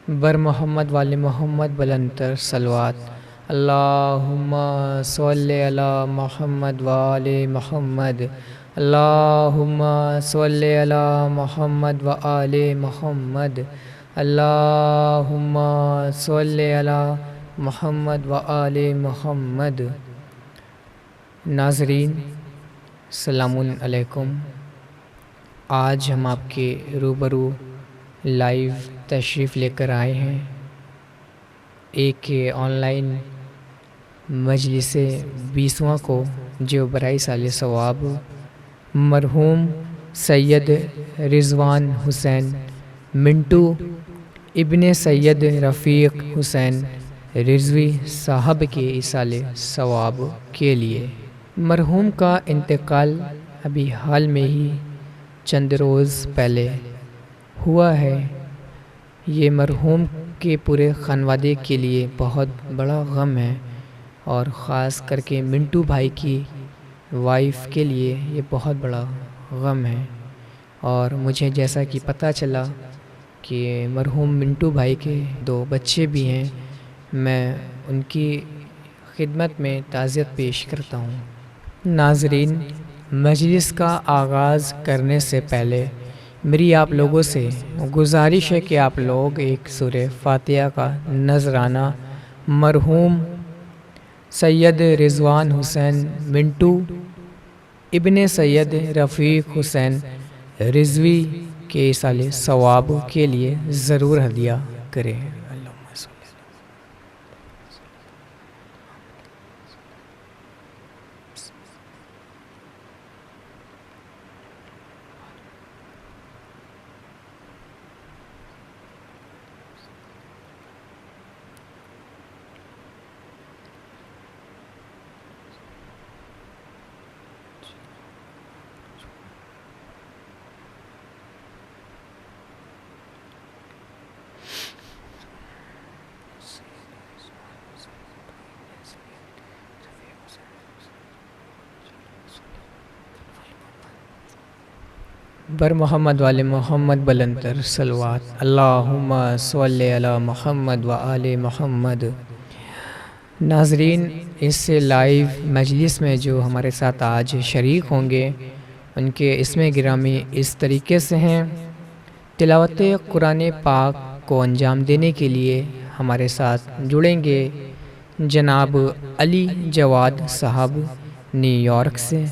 بر محمد وال محمد بلندر صلوات اللہم صلی علی محمد وآل محمد اللہم صلی علی محمد وآل محمد اللہم صلی علی محمد وآل محمد۔ ناظرین السلام علیکم۔ آج ہم آپ کے روبرو لائیو تشریف لے کر آئے ہیں ایک آن لائن مجلس 20واں کو، جو برائے سال ثواب مرحوم سید رضوان حسین منٹو ابن سید رفیق حسین رضوی صاحب کے ایصال ثواب کے لیے۔ مرحوم کا انتقال ابھی حال میں ہی چند روز پہلے ہوا ہے۔ یہ مرحوم کے پورے خانوادے کے لیے بہت بڑا غم ہے، اور خاص کر کے منٹو بھائی کی وائف کے لیے یہ بہت بڑا غم ہے۔ اور مجھے جیسا کہ پتہ چلا کہ مرحوم منٹو بھائی کے 2 بچے بھی ہیں، میں ان کی خدمت میں تعزیت پیش کرتا ہوں۔ ناظرین، مجلس کا آغاز کرنے سے پہلے میری آپ لوگوں سے گزارش ہے کہ آپ لوگ ایک سورہ فاتحہ کا نذرانہ مرحوم سید رضوان حسین منٹو ابن سید رفیق حسین رضوی کے ایصال ثواب کے لیے ضرور ہدیہ کریں۔ بر محمد وال محمد بلندر صلوات اللہم صلی علی محمد وآل محمد۔ ناظرین، اس لائیو مجلس میں جو ہمارے ساتھ آج شریک ہوں گے، ان کے اسم گرامی اس طریقے سے ہیں۔ تلاوت قرآن پاک کو انجام دینے کے لیے ہمارے ساتھ جڑیں گے جناب علی جواد صاحب نیو یارک سے،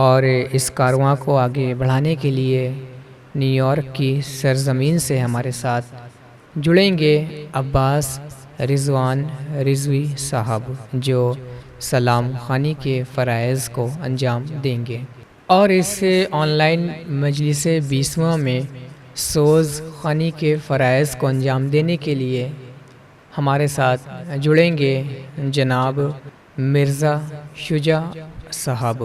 اور اس کارواں کو آگے بڑھانے کے لیے نیو یارک کی سرزمین سے ہمارے ساتھ جڑیں گے عباس رضوان رضوی صاحب، جو سلام خوانی کے فرائض کو انجام دیں گے۔ اور اس آن لائن مجلس 20واں میں سوز خوانی کے فرائض کو انجام دینے کے لیے ہمارے ساتھ جڑیں گے جناب مرزا شجاع صاحب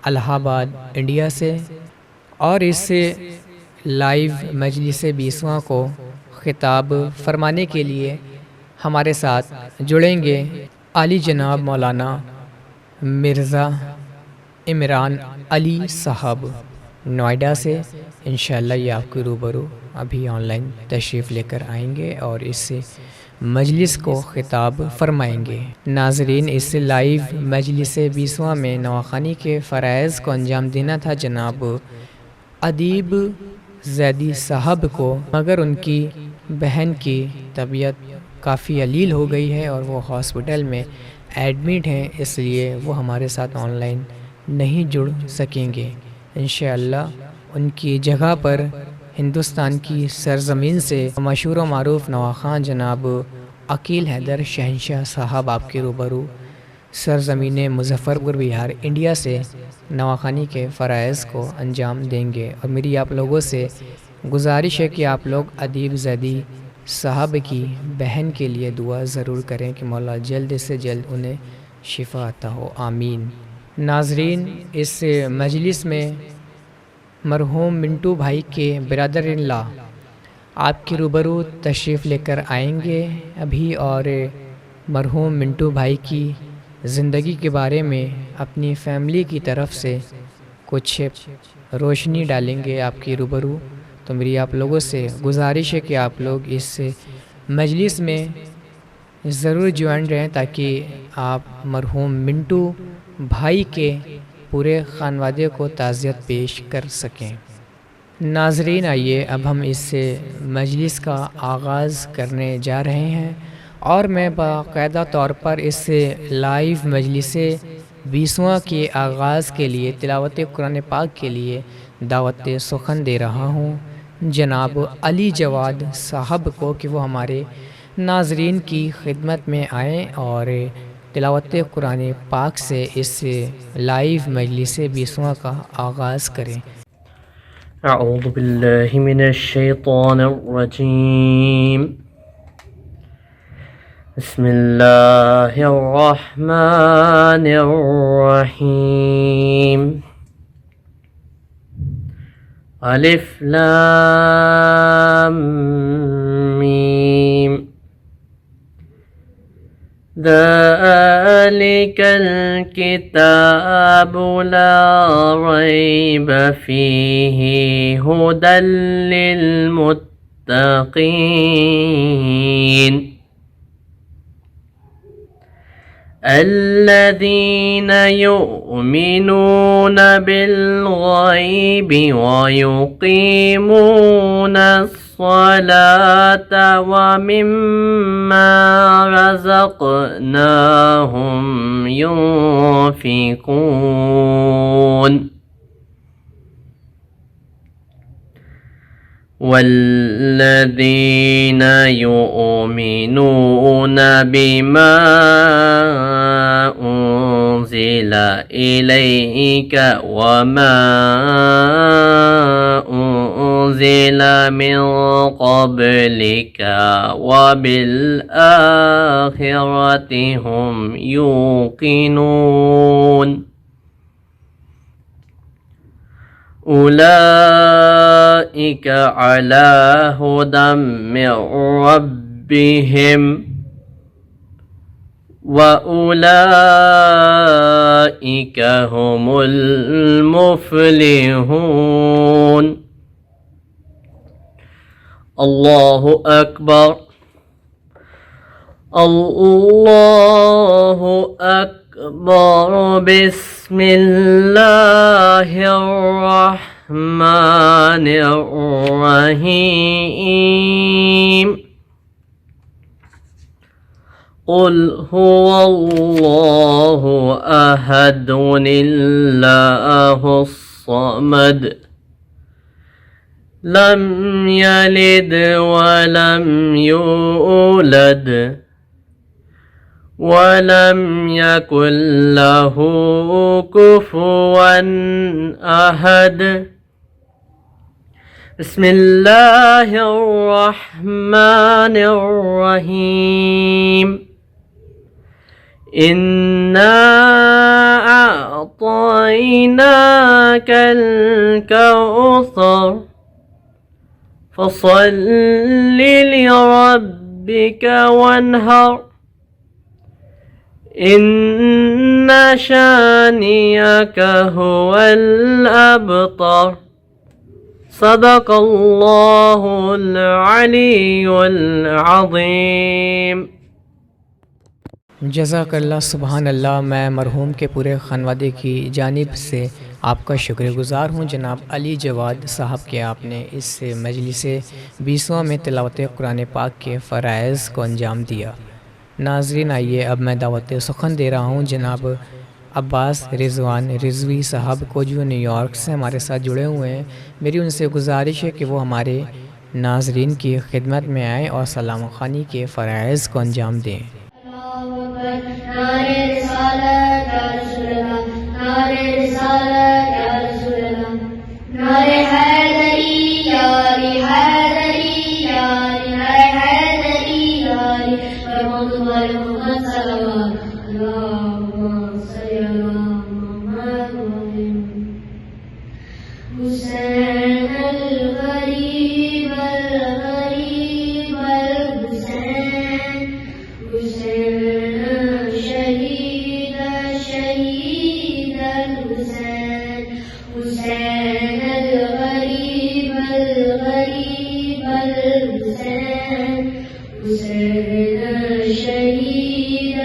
الہ آباد انڈیا سے، اور اس لائیو مجلس 20واں کو خطاب فرمانے کے لیے ہمارے ساتھ جڑیں گے عالی جناب مولانا مرزا عمران علی صاحب نوئیڈا سے۔ انشاءاللہ یہ آپ کے روبرو ابھی آن لائن تشریف لے کر آئیں گے اور اس مجلس کو خطاب فرمائیں گے۔ ناظرین، اس لائیو مجلس 20واں میں نواخوانی کے فرائض کو انجام دینا تھا جناب ادیب زیدی صاحب کو، مگر ان کی بہن کی طبیعت کافی علیل ہو گئی ہے اور وہ ہاسپٹل میں ایڈمٹ ہیں، اس لیے وہ ہمارے ساتھ آن لائن نہیں جڑ سکیں گے۔ انشاءاللہ ان کی جگہ پر ہندوستان کی سرزمین سے مشہور و معروف نواخوان جناب عقیل حیدر شہنشاہ صاحب آپ کے روبرو سرزمین مظفر پور بہار انڈیا سے نواخوانی کے فرائض کو انجام دیں گے۔ اور میری آپ لوگوں سے گزارش ہے کہ آپ لوگ ادیب زیدی صاحب کی بہن کے لیے دعا ضرور کریں کہ مولا جلد سے جلد انہیں شفا عطا ہو، آمین۔ ناظرین، اس مجلس میں مرحوم منٹو بھائی کے برادر ان لا آپ کے روبرو تشریف لے کر آئیں گے ابھی، اور مرحوم منٹو بھائی کی زندگی کے بارے میں اپنی فیملی کی طرف سے کچھ روشنی ڈالیں گے آپ کے روبرو۔ تو میری آپ لوگوں سے گزارش ہے کہ آپ لوگ اس مجلس میں ضرور جوائن رہیں تاکہ آپ مرحوم منٹو بھائی کے پورے خانوادے کو تعزیت پیش کر سکیں۔ ناظرین، آئیے اب ہم اس مجلس کا آغاز کرنے جا رہے ہیں، اور میں باقاعدہ طور پر اس لائیو مجلس 20واں کے آغاز کے لیے تلاوت قرآن پاک کے لیے دعوت سخن دے رہا ہوں جناب علی جواد صاحب کو کہ وہ ہمارے ناظرین کی خدمت میں آئیں اور تلاوت قرآن پاک سے اس لائیو مجلس 20واں کا آغاز کریں۔ اعوذ باللہ من الشیطان الرجیم، بسم اللہ الرحمن الرحیم، الف لام میم، ذلك الكتاب لا ريب فيه هدى للمتقين الذين يؤمنون بالغيب ويقيمون الصلاة ومما رزقناهم ينفقون والذين يؤمنون بما أنزل إليك وما أنزل من قبلك وبالآخرة هم يوقنون أولئك على هدى من ربهم وأولئك هم المفلحون۔ اللہ اکبر، اللہ اکبر، بسم اللہ الرحمن الرحیم، قل هو اللہ احد اللہ الصمد لم يلد ولم يولد ولم يكن له كفوا أحد۔ بسم الله الرحمن الرحيم، إنا أعطيناك الكوثر فصل لربك وانهر إن شانئك هو الأبتر۔ صدق اللہ العلی العظیم۔ جزاک اللہ، سبحان اللہ۔ میں مرحوم کے پورے خانوادے کی جانب سے آپ کا شکر گزار ہوں جناب علی جواد صاحب کے آپ نے اس مجلس 20واں میں تلاوت قرآن پاک کے فرائض کو انجام دیا۔ ناظرین، آئیے اب میں دعوت سخن دے رہا ہوں جناب عباس رضوان رضوی صاحب کو، جو نیو یارک سے ہمارے ساتھ جڑے ہوئے ہیں۔ میری ان سے گزارش ہے کہ وہ ہمارے ناظرین کی خدمت میں آئیں اور سلام خوانی کے فرائض کو انجام دیں۔ نعرہ رسالت یا رسول اللہ، نعرہ رسالت یا رسول اللہ، نعرہ حیدری یاری حیدری یاری، نعرہ حیدری یاری، محمد محمد صلوات اللہم صلی علی محمد حسین الغریب الغریب الحسین، حسین شہید شہید الحسین، حسین الغریب حسین شہید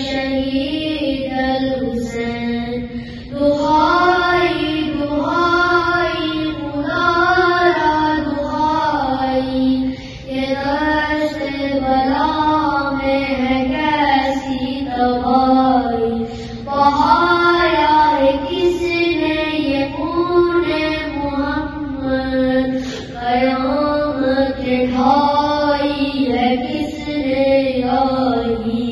شہید الحسین دعائی دعائی خدا را دعائی یہ دشت بلا میں ہے کیسی تباہی بہایا ہے کس نے یہ خون محمد قیامت ڈھائی ہے کس نے آئی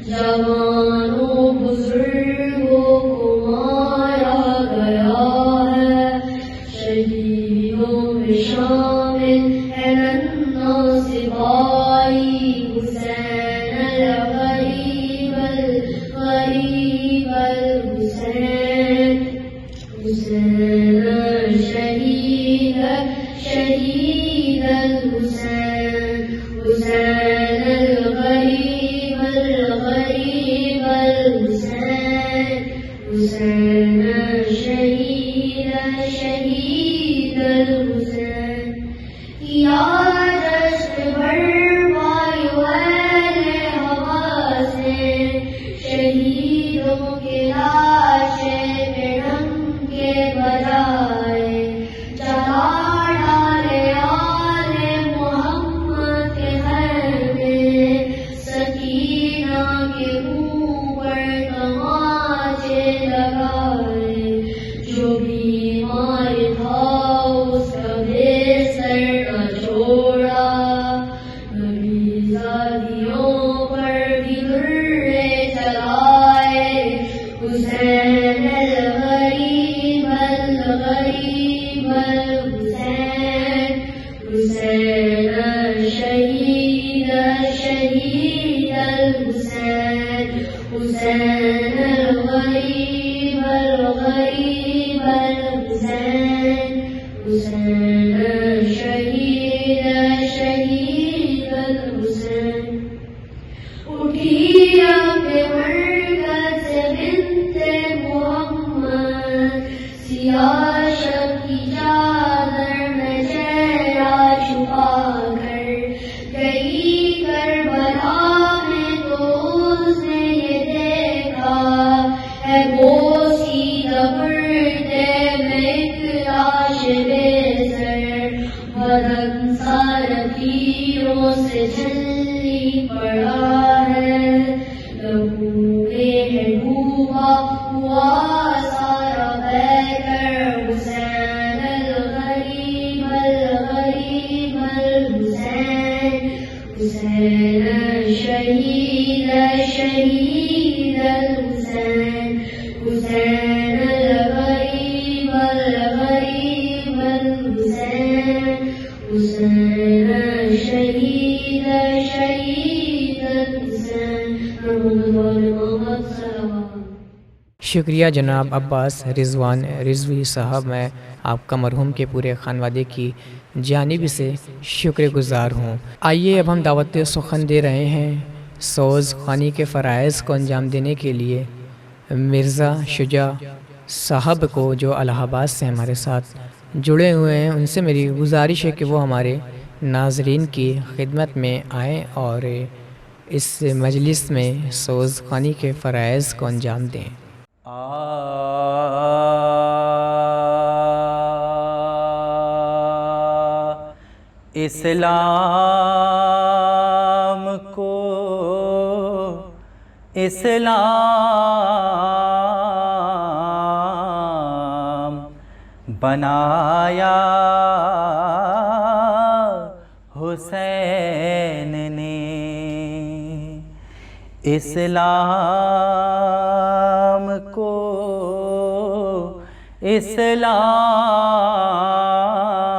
جوانوں بزرگوں کو مارا گیا ہے شہیدوں میں شامل ہے ننھا سپاہی حسین الغریب الغریب الحسین حسین شہید شہید الحسین حسین الغریب الغریب الحسین حسین شہید شہید الحسین کیا جشن بھرپائی اہل ہوا سے شہیدوں کے لاشیں پہ ڈنکے بجائے جلا ڈالے آل محمد کے خیمے سکینہ کے منہ پر تماچے لگائے جو بیمار تھا اس کا بے سر نہ چھوڑا نبیزادیوں پر بھی درے چلائے حسین الغریب الغریب الحسین حسین شہید شہید الحسین حسین الغریب الغریب الحسین حسین شہید شہید الحسین اٹھی اپنے مرکز سے بنت محمد سیاہ شب کی چادر میں چہرہ چھپا کر گئی کربلا میں تو اس نے یہ دیکھا ہے بوسی دبرتے میں ایک لاش بے سر بدن سارا تیروں سے جلی پڑا ہے لہو ہے ڈوبا ہوا سارا بہ کر حسین الغریب الغریب الحسین حسین شہید شہید الحسین حسین الغریب الغریب الحسین حسین شہید شہید الحسین محمد صلوات. شکریہ جناب عباس رضوان رضوی صاحب، میں آپ کا مرحوم کے پورے خانوادے کی جانب سے شکر گزار ہوں. آئیے اب ہم دعوت سخن دے رہے ہیں سوز خوانی کے فرائض کو انجام دینے کے لیے مرزا شجاع صاحب کو، جو الہ آباد سے ہمارے ساتھ جڑے ہوئے ہیں. ان سے میری گزارش ہے کہ وہ ہمارے ناظرین کی خدمت میں آئیں اور اس مجلس میں سوز خوانی کے فرائض کو انجام دیں. اسلام کو اسلام بنایا حسین نے، اسلام کو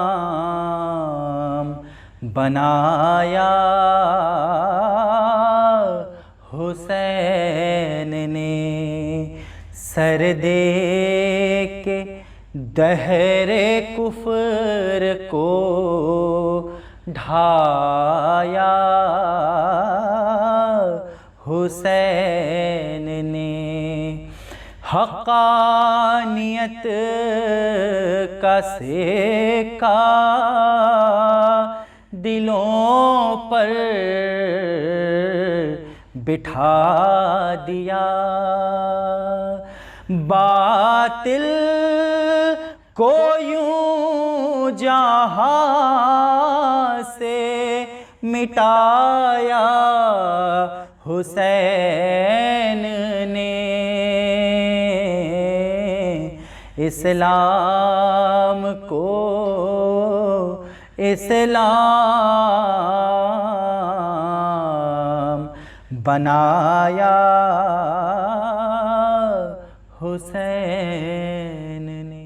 اسلام بنایا حسین نے، سر دے کے دہر کفر کو ڈھایا حسین نے، حقانیت کا سیکا دلوں پر بٹھا دیا، باطل کو یوں جہاں سے مٹایا حسین نے، اسلام کو اسلام بنایا حسین نے۔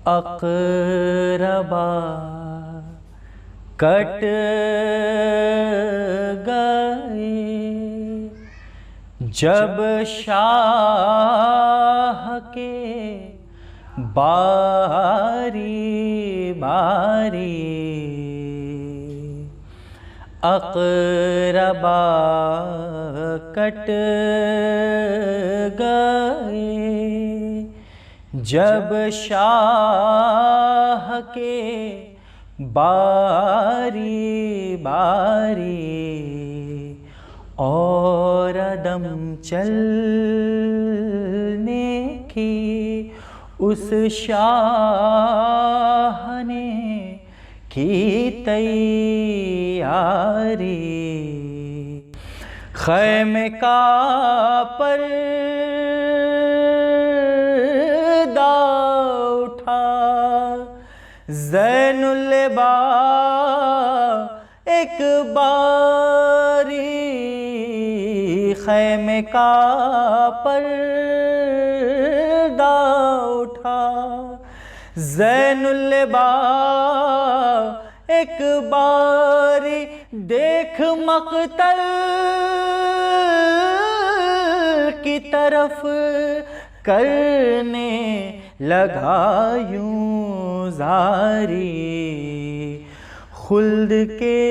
اقربا کٹ گئے جب شاہ کے باری باری، اقربا کٹ گئے جب شاہ کے باری باری، اور عدم چلنے کی اس شاہ نے کی تیاری، خیمے کا پردہ اٹھا، زین اللبا ایک باری، خیمے کا پردہ اٹھا، زین اللبا ایک باری، دیکھ مقتل کی طرف کرنے لگا یوں زاری، خلد کے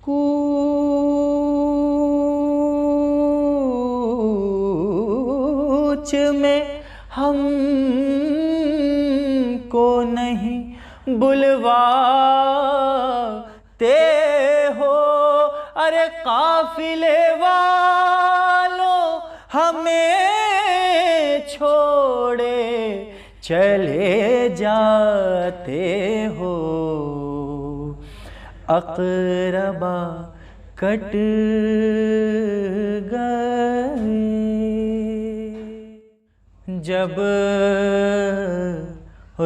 کوچ میں ہم کو نہیں بلواتے ہو، ارے قافلے والوں ہمیں چھوڑے چلے جاتے ہو، اقربا کٹ گئے جب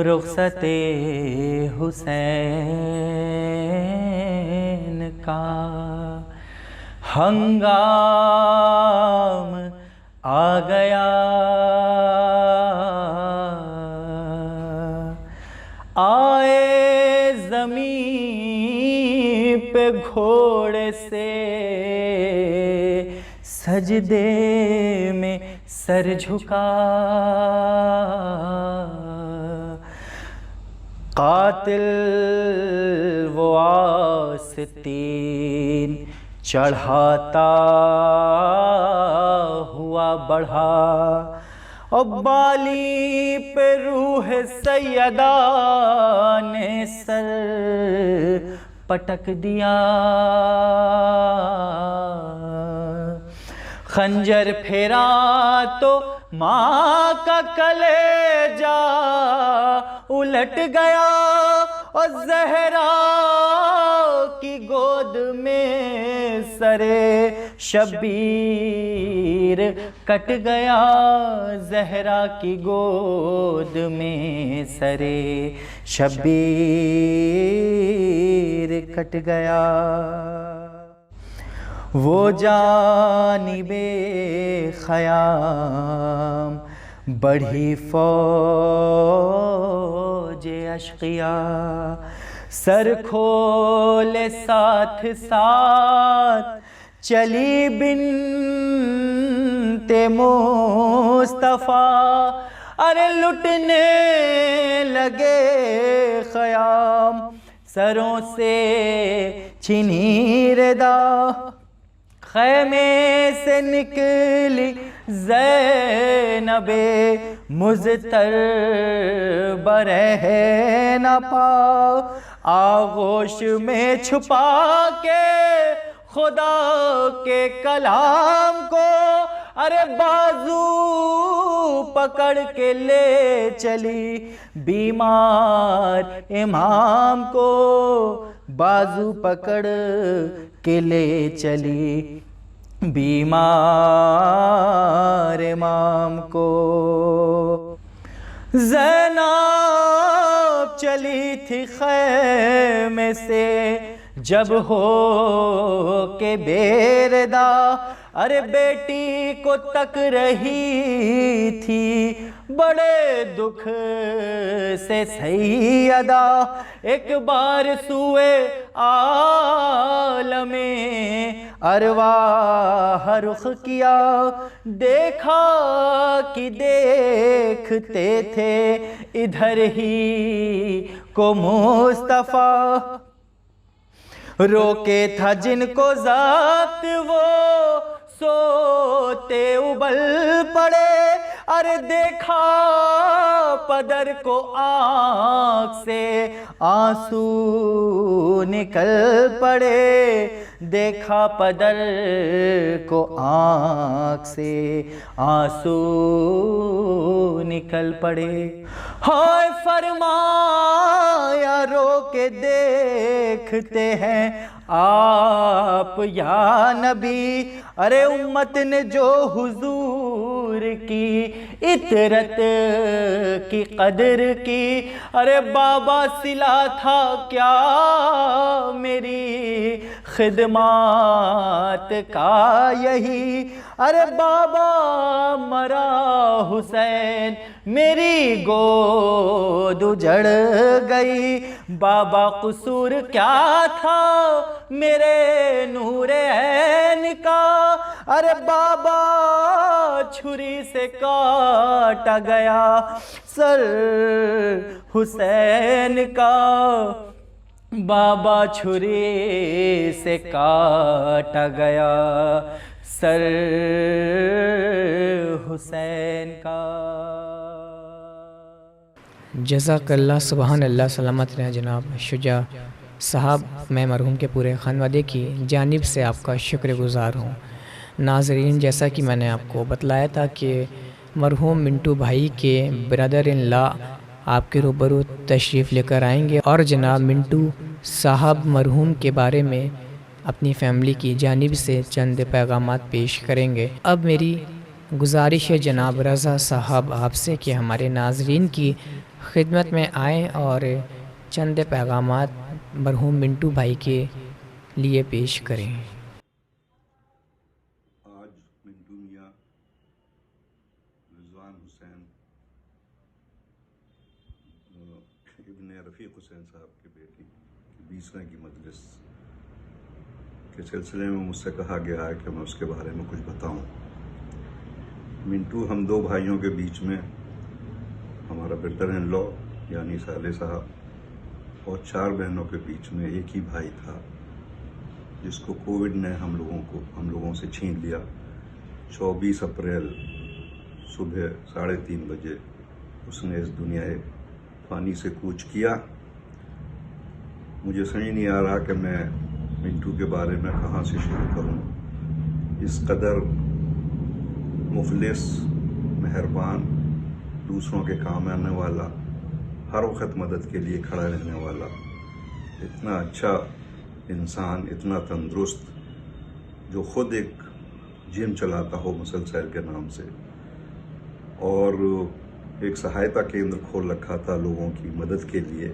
رخصت حسین کا ہنگام آ گیا، آئے زمین پہ گھوڑے سے، سجدے میں سر جھکا، قاتل وہ آستین چڑھاتا ہوا بڑھا، اور بالی پہ روح سیدہ نے سر پٹک دیا، خنجر پھیرا تو ماں کا کلیجہ الٹ گیا، اور زہرا کی گود میں سرے شبیر کٹ گیا، زہرا کی گود میں سرے شبیر کٹ گیا، وہ جانب خیام بڑھی فوج اشقیاء، سر کھولے ساتھ ساتھ چلی بنت مصطفیٰ، ارے لٹنے لگے خیام، سروں سے چھنی ردا، خیمے سے نکلی زینب مضطر برہ نہ پا، آغوش میں چھپا کے خدا کے کلام کو، ارے بازو پکڑ کے لے چلی بیمار امام کو، بازو پکڑ کے لے چلی بیمار امام کو۔ زینب چلی تھی خیمے سے جب ہو کے بیردہ، ارے بیٹی کو تک رہی تھی بڑے دکھ سے سیدہ، ایک بار سوئے عالم ارواح رخ کیا، دیکھا کہ دیکھتے تھے ادھر ہی کو مصطفیٰ، روکے تھا جن کو ضبط وہ سوتے ابل پڑے، ارے دیکھا پدر کو آنکھ سے آنسو نکل پڑے، دیکھا پدر کو آنکھ سے آنسو نکل پڑے، ہائے فرمایا رو کے دیکھتے ہیں آپ یا نبی، ارے امت نے جو حضور کی اطرت کی قدر کی، ارے بابا صلہ تھا کیا میری خدمات کا یہی، ارے بابا مرا حسین میری گود اجڑ گئی، بابا قصور کیا تھا میرے نور عین کا، ارے بابا چھری سے کاٹا گیا سر حسین کا، بابا چھری سے کاٹا گیا سر حسین کا۔ جزاک اللہ، سبحان اللہ، سلامت رہیں جناب شجاع صاحب۔ میں مرحوم کے پورے خانوادے کی جانب سے آپ کا شکر گزار ہوں۔ ناظرین، جیسا کہ میں نے آپ کو بتلایا تھا کہ مرحوم منٹو بھائی کے برادر ان لا آپ کے روبرو تشریف لے کر آئیں گے اور جناب منٹو صاحب مرحوم کے بارے میں اپنی فیملی کی جانب سے چند پیغامات پیش کریں گے۔ اب میری گزارش ہے جناب رضا صاحب آپ سے کہ ہمارے ناظرین کی خدمت میں آئیں اور چند پیغامات مرحوم منٹو بھائی کے لیے پیش کریں۔ آج منٹو میاں رضوان حسین ابن رفیق حسین صاحب کے بیٹی کی 20ویں کی مجلس کے سلسلے میں مجھ سے کہا گیا ہے کہ میں اس کے بارے میں کچھ بتاؤں۔ منٹو ہم دو بھائیوں کے بیچ میں ہمارا بردر ان لا یعنی صالح صاحب اور 4 بہنوں کے بیچ میں ایک ہی بھائی تھا جس کو کووڈ نے ہم لوگوں سے چھین لیا۔ 24 اپریل صبح 3:30 بجے اس نے اس دنیا فانی سے کوچ کیا۔ مجھے سمجھ نہیں آ رہا کہ میں منٹو کے بارے میں کہاں سے شروع کروں۔ اس قدر مخلص، مہربان، دوسروں کے کام آنے والا، ہر وقت مدد کے لیے کھڑا رہنے والا، اتنا اچھا انسان، اتنا تندرست، جو خود ایک جم چلاتا ہو مسلسل کے نام سے، اور ایک سہایتا کیندر کھول رکھا تھا لوگوں کی مدد کے لیے،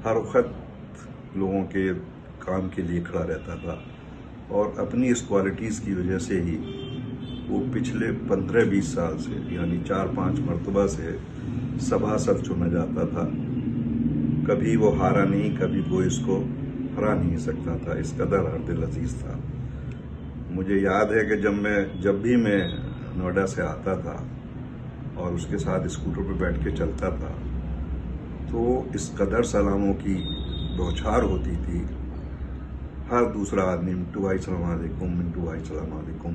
ہر وقت لوگوں کے کام کے لیے کھڑا رہتا تھا، اور اپنی اس کوالٹیز کی وجہ سے ہی وہ پچھلے 15-20 سال سے یعنی 4-5 مرتبہ سے سبھاسد چنا جاتا تھا۔ کبھی وہ ہارا نہیں، کبھی کوئی اس کو ہرا نہیں سکتا تھا، اس قدر ہر دل عزیز تھا۔ مجھے یاد ہے کہ جب بھی میں نوئیڈا سے آتا تھا اور اس کے ساتھ اسکوٹر پہ بیٹھ کے چلتا تھا تو اس قدر سلاموں کی بوچھار ہوتی تھی، ہر دوسرا آدمی منٹو بھائی السلام علیکم، منٹو بھائی السلام علیکم،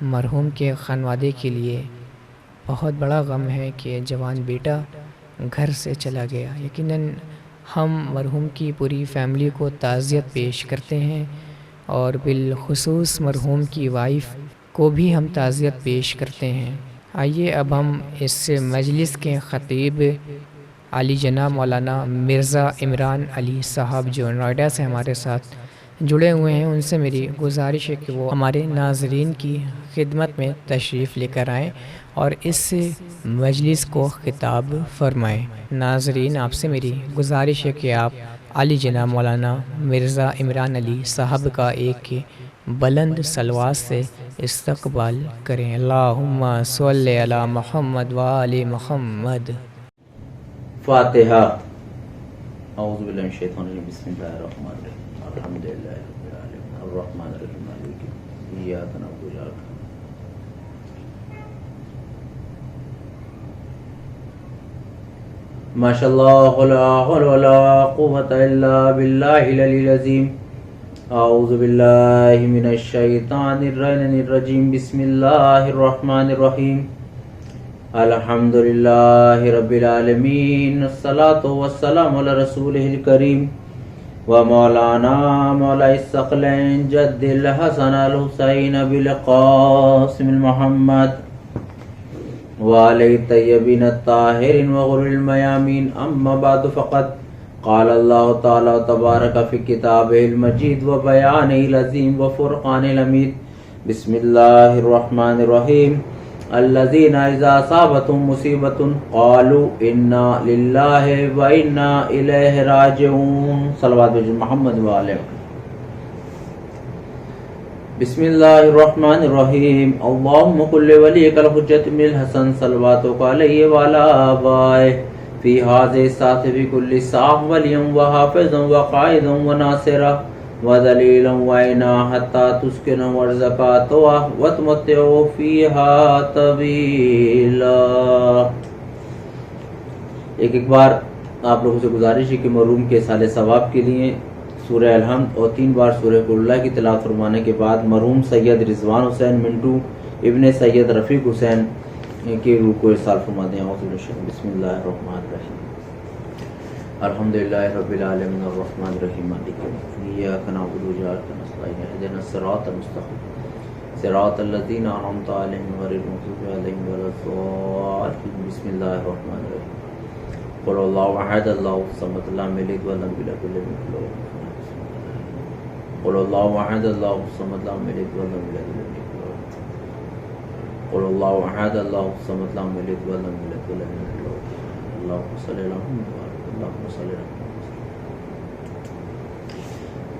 مرحوم کے خانوادے کے لیے بہت بڑا غم ہے کہ جوان بیٹا گھر سے چلا گیا۔ یقیناً ہم مرحوم کی پوری فیملی کو تعزیت پیش کرتے ہیں اور بالخصوص مرحوم کی وائف کو بھی ہم تعزیت پیش کرتے ہیں۔ آئیے اب ہم اس مجلس کے خطیب علی جناب مولانا مرزا عمران علی صاحب جو نوئیڈا سے ہمارے ساتھ جڑے ہوئے ہیں، ان سے میری گزارش ہے کہ وہ ہمارے ناظرین کی خدمت میں تشریف لے کر آئیں اور اس مجلس کو خطاب فرمائیں۔ ناظرین، آپ سے میری گزارش ہے کہ آپ علی جناب مولانا مرزا عمران علی صاحب کا ایک بلند صلوات سے استقبال کریں۔ اللہم صلی علی محمد وآل محمد۔ فاتحہ۔ اعوذ باللہ من الشیطان الرجیم، بسم اللہ الرحمن الرحیم، الحمد للہ رب العالمین الرحمن الرحیم مالک یوم الدین ایاک نعبد و ایاک نستعین۔ ما شاء اللہ لا حول ولا قوۃ الا باللہ العلی العظیم۔ اعوذ باللہ من الشیطان الرجیم، بسم اللہ الرحمن الرحیم، الحمد للہ رب العالمین، الصلاۃ والسلام علی رسولہ الکریم و مولانا مولا الثقلین جد الحسن الحسین بالقاسم المحمد وعلی الطیبین الطاہرین وغر المیامین، اما بعد فقد قال اللہ تعالی تبارک فی کتابہ المجید و بیانہ العظیم و فرقانہ الحمید۔ بسم اللہ الرحمن الرحیم، الذین اذا اصابتهم مصیبۃ قالوا انا للہ و انا الیہ راجعون۔ صلوات محمد وعلیہ۔ بسم اللہ الرحمن الرحیم، اللہم کل ولیک الحجۃ بن الحسن صلواتک علیہ وعلی آبائہ فی ھذہ الساعۃ فی کل ساعۃ ولیا وحافظا وقائدا وناصرا وذلیلا وعینا حتی تسکنوا وارزقا طوعا وتمتعوا فیہا طویلا۔ ایک بار آپ لوگوں سے گزارش ہے کہ مرحوم کے سال ثواب کے لیے سورہ الحمد اور 3 بار سورہ قل اللہ کی تلاوت فرمانے کے بعد مرحوم سید رضوان حسین منٹو ابن سید رفیق حسین کی روح کو ارسال فرما دیں۔ بسم اللہ الرحمن الرحیم، الحمدللہ رب العالمین الرحمن الرحیم مالک یوم الدین ایاک نعبد و ایاک نستعین اهدنا الصراط المستقیم صراط الذین انعمت علیہم غیر المغضوب علیہم ولا الضالین۔ بسم اللہ الرحمن الرحیم، قل اللہ احد اللہ الصمد لم یلد ولم یولد ولم یکن له کفوا احد۔ قل اللہ احد اللہ الصمد لم یلد ولم یولد ولم یکن له کفوا احد۔ قل اللہ احد اللہ الصمد لم یلد ولم یولد ولم یکن له کفوا احد۔ اللہم صلی علی محمد۔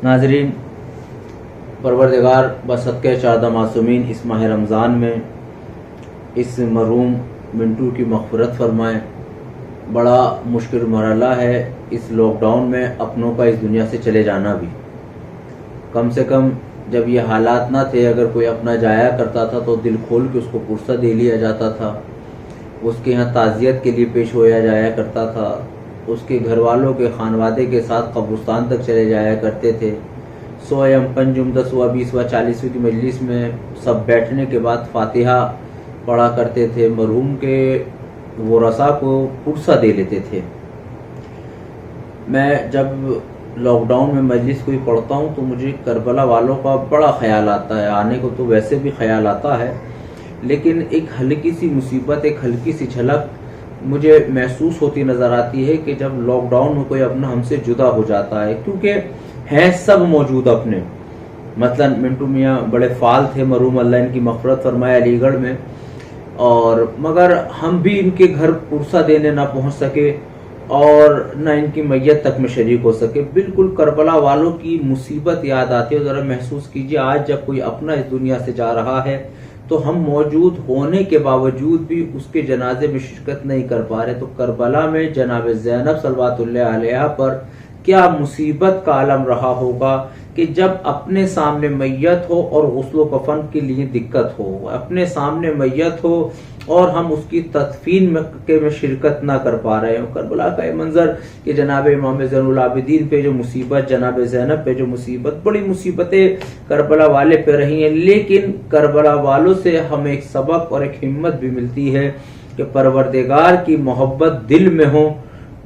ناظرین، پروردگار بصدقہ چودہ معصومین اس ماہ رمضان میں اس مرحوم منٹو کی مغفرت فرمائے۔ بڑا مشکل مرحلہ ہے اس لاک ڈاؤن میں اپنوں کا اس دنیا سے چلے جانا بھی۔ کم سے کم جب یہ حالات نہ تھے، اگر کوئی اپنا جایا کرتا تھا تو دل کھول کے اس کو پرسہ دے لیا جاتا تھا، اس کے یہاں تعزیت کے لیے پیش ہویا جایا کرتا تھا، اس کے گھر والوں کے خانوادے کے ساتھ قبرستان تک چلے جایا کرتے تھے۔ 100 یم پنجم 10واں 20واں 40ویں کی مجلس میں سب بیٹھنے کے بعد فاتحہ پڑھا کرتے تھے، مرحوم کے ورثاء کو پرسہ دے لیتے تھے۔ میں جب لاک ڈاؤن میں مجلس کوئی پڑھتا ہوں تو مجھے کربلا والوں کا بڑا خیال آتا ہے، آنے کو تو ویسے بھی خیال آتا ہے، لیکن ایک ہلکی سی مصیبت، ایک ہلکی سی جھلک مجھے محسوس ہوتی نظر آتی ہے کہ جب لاک ڈاؤن میں کوئی اپنا ہم سے جدا ہو جاتا ہے، کیونکہ ہیں سب موجود اپنے، مثلا منٹو میاں بڑے فعال تھے، مرحوم اللہ ان کی مغفرت فرمائے علی گڑھ میں، اور مگر ہم بھی ان کے گھر پرسہ دینے نہ پہنچ سکے اور نہ ان کی میت تک میں شریک ہو سکے۔ بالکل کربلا والوں کی مصیبت یاد آتی ہے۔ ذرا محسوس کیجئے، آج جب کوئی اپنا اس دنیا سے جا رہا ہے تو ہم موجود ہونے کے باوجود بھی اس کے جنازے میں شرکت نہیں کر پا رہے، تو کربلا میں جناب زینب صلوات اللہ علیہ پر کیا مصیبت کا عالم رہا ہوگا کہ جب اپنے سامنے میت ہو اور غسل و کفن کے لیے دقت ہو، اپنے سامنے میت ہو اور ہم اس کی تدفین میں شرکت نہ کر پا رہے ہیں. کربلا کا یہ منظر کہ جناب امام زین العابدین پہ جو مصیبت، جناب زینب پہ جو مصیبت، بڑی مصیبتیں کربلا والے پہ رہی ہیں، لیکن کربلا والوں سے ہمیں ایک سبق اور ایک ہمت بھی ملتی ہے کہ پروردگار کی محبت دل میں ہو.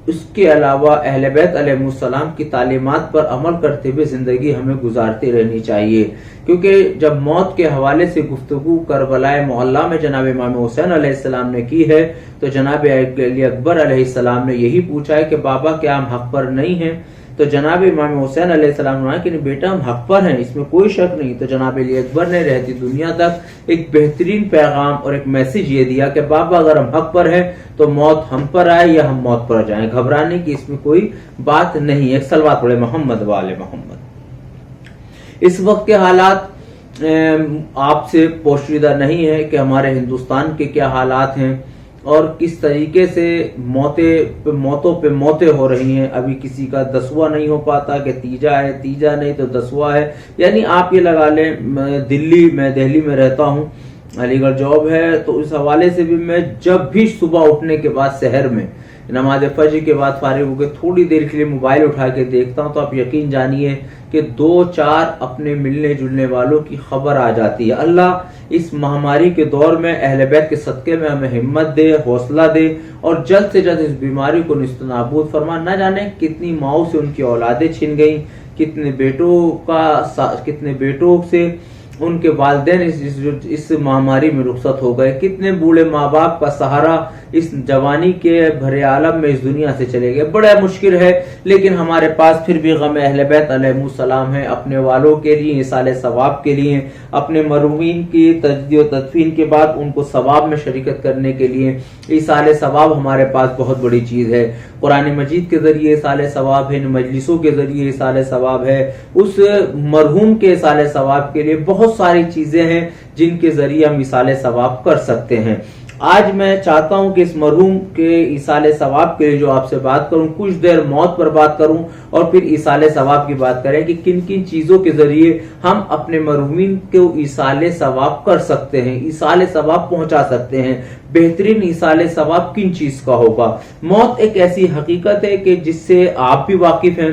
اس کے علاوہ اہل بیت علیہ السلام کی تعلیمات پر عمل کرتے ہوئے زندگی ہمیں گزارتی رہنی چاہیے، کیونکہ جب موت کے حوالے سے گفتگو کربلا معلیٰ میں جناب امام حسین علیہ السلام نے کی ہے تو جناب علی اکبر علیہ السلام نے یہی پوچھا ہے کہ بابا کیا ہم حق پر نہیں ہیں؟ تو جناب امام حسین علیہ السلام نے کہا کہ بیٹا ہم حق پر ہیں، اس میں کوئی شک نہیں. تو جناب علی اکبر نے رہتی دنیا تک ایک بہترین پیغام اور ایک میسج یہ دیا کہ بابا اگر ہم حق پر ہیں تو موت ہم پر آئے یا ہم موت پر جائیں، گھبرانے کی اس میں کوئی بات نہیں. ایک صلوات پڑھے محمد والے محمد. اس وقت کے حالات آپ سے پوشیدہ نہیں ہے کہ ہمارے ہندوستان کے کیا حالات ہیں اور کس طریقے سے موتوں پہ موتیں ہو رہی ہیں. ابھی کسی کا 10واں نہیں ہو پاتا کہ تیجا ہے، تیجا نہیں تو 10واں ہے. یعنی آپ یہ لگا لیں میں دہلی میں رہتا ہوں، علی گڑھ جاب ہے، تو اس حوالے سے بھی میں جب بھی صبح اٹھنے کے بعد شہر میں نماز فجر کے بعد فارغ ہو کے تھوڑی دیر کے لیے موبائل اٹھا کے دیکھتا ہوں تو آپ یقین جانیے کہ 2-4 اپنے ملنے جلنے والوں کی خبر آ جاتی ہے. اللہ اس مہاماری کے دور میں اہل بیت کے صدقے میں ہمیں ہمت دے، حوصلہ دے اور جلد سے جلد اس بیماری کو نیست و نابود فرما. نہ جانے کتنی ماؤں سے ان کی اولادیں چھن گئیں، کتنے بیٹوں سے ان کے والدین اس مہاماری میں رخصت ہو گئے، کتنے بوڑھے ماں باپ کا سہارا اس جوانی کے بھرے عالم میں اس دنیا سے چلے گئے. بڑا مشکل ہے، لیکن ہمارے پاس پھر بھی غم اہل بیت علیہ السلام ہے، اپنے والوں کے لیے، ایصال ثواب کے لیے، اپنے مرحومین کی تجدید و تدفین کے بعد ان کو ثواب میں شرکت کرنے کے لیے. ایصال ثواب ہمارے پاس بہت بڑی چیز ہے. قرآن مجید کے ذریعے ایصال ثواب ہے، مجلسوں کے ذریعے ایصال ثواب ہے. اس مرحوم کے ایصال ثواب کے لیے بہت ساری چیزیں ہیں جن کے ذریعے ہم ایصال ثواب کر سکتے ہیں. آج میں چاہتا ہوں کہ اس مرحوم کے ایصال ثواب کے لیے جو آپ سے بات کروں، کچھ دیر موت پر بات کروں اور پھر ایصال ثواب کی بات کریں کہ کن کن چیزوں کے ذریعے ہم اپنے مرحومین کو ایصال ثواب کر سکتے ہیں، ایصال ثواب پہنچا سکتے ہیں. بہترین ایصال ثواب کن چیز کا ہوگا؟ موت ایک ایسی حقیقت ہے کہ جس سے آپ بھی واقف ہیں،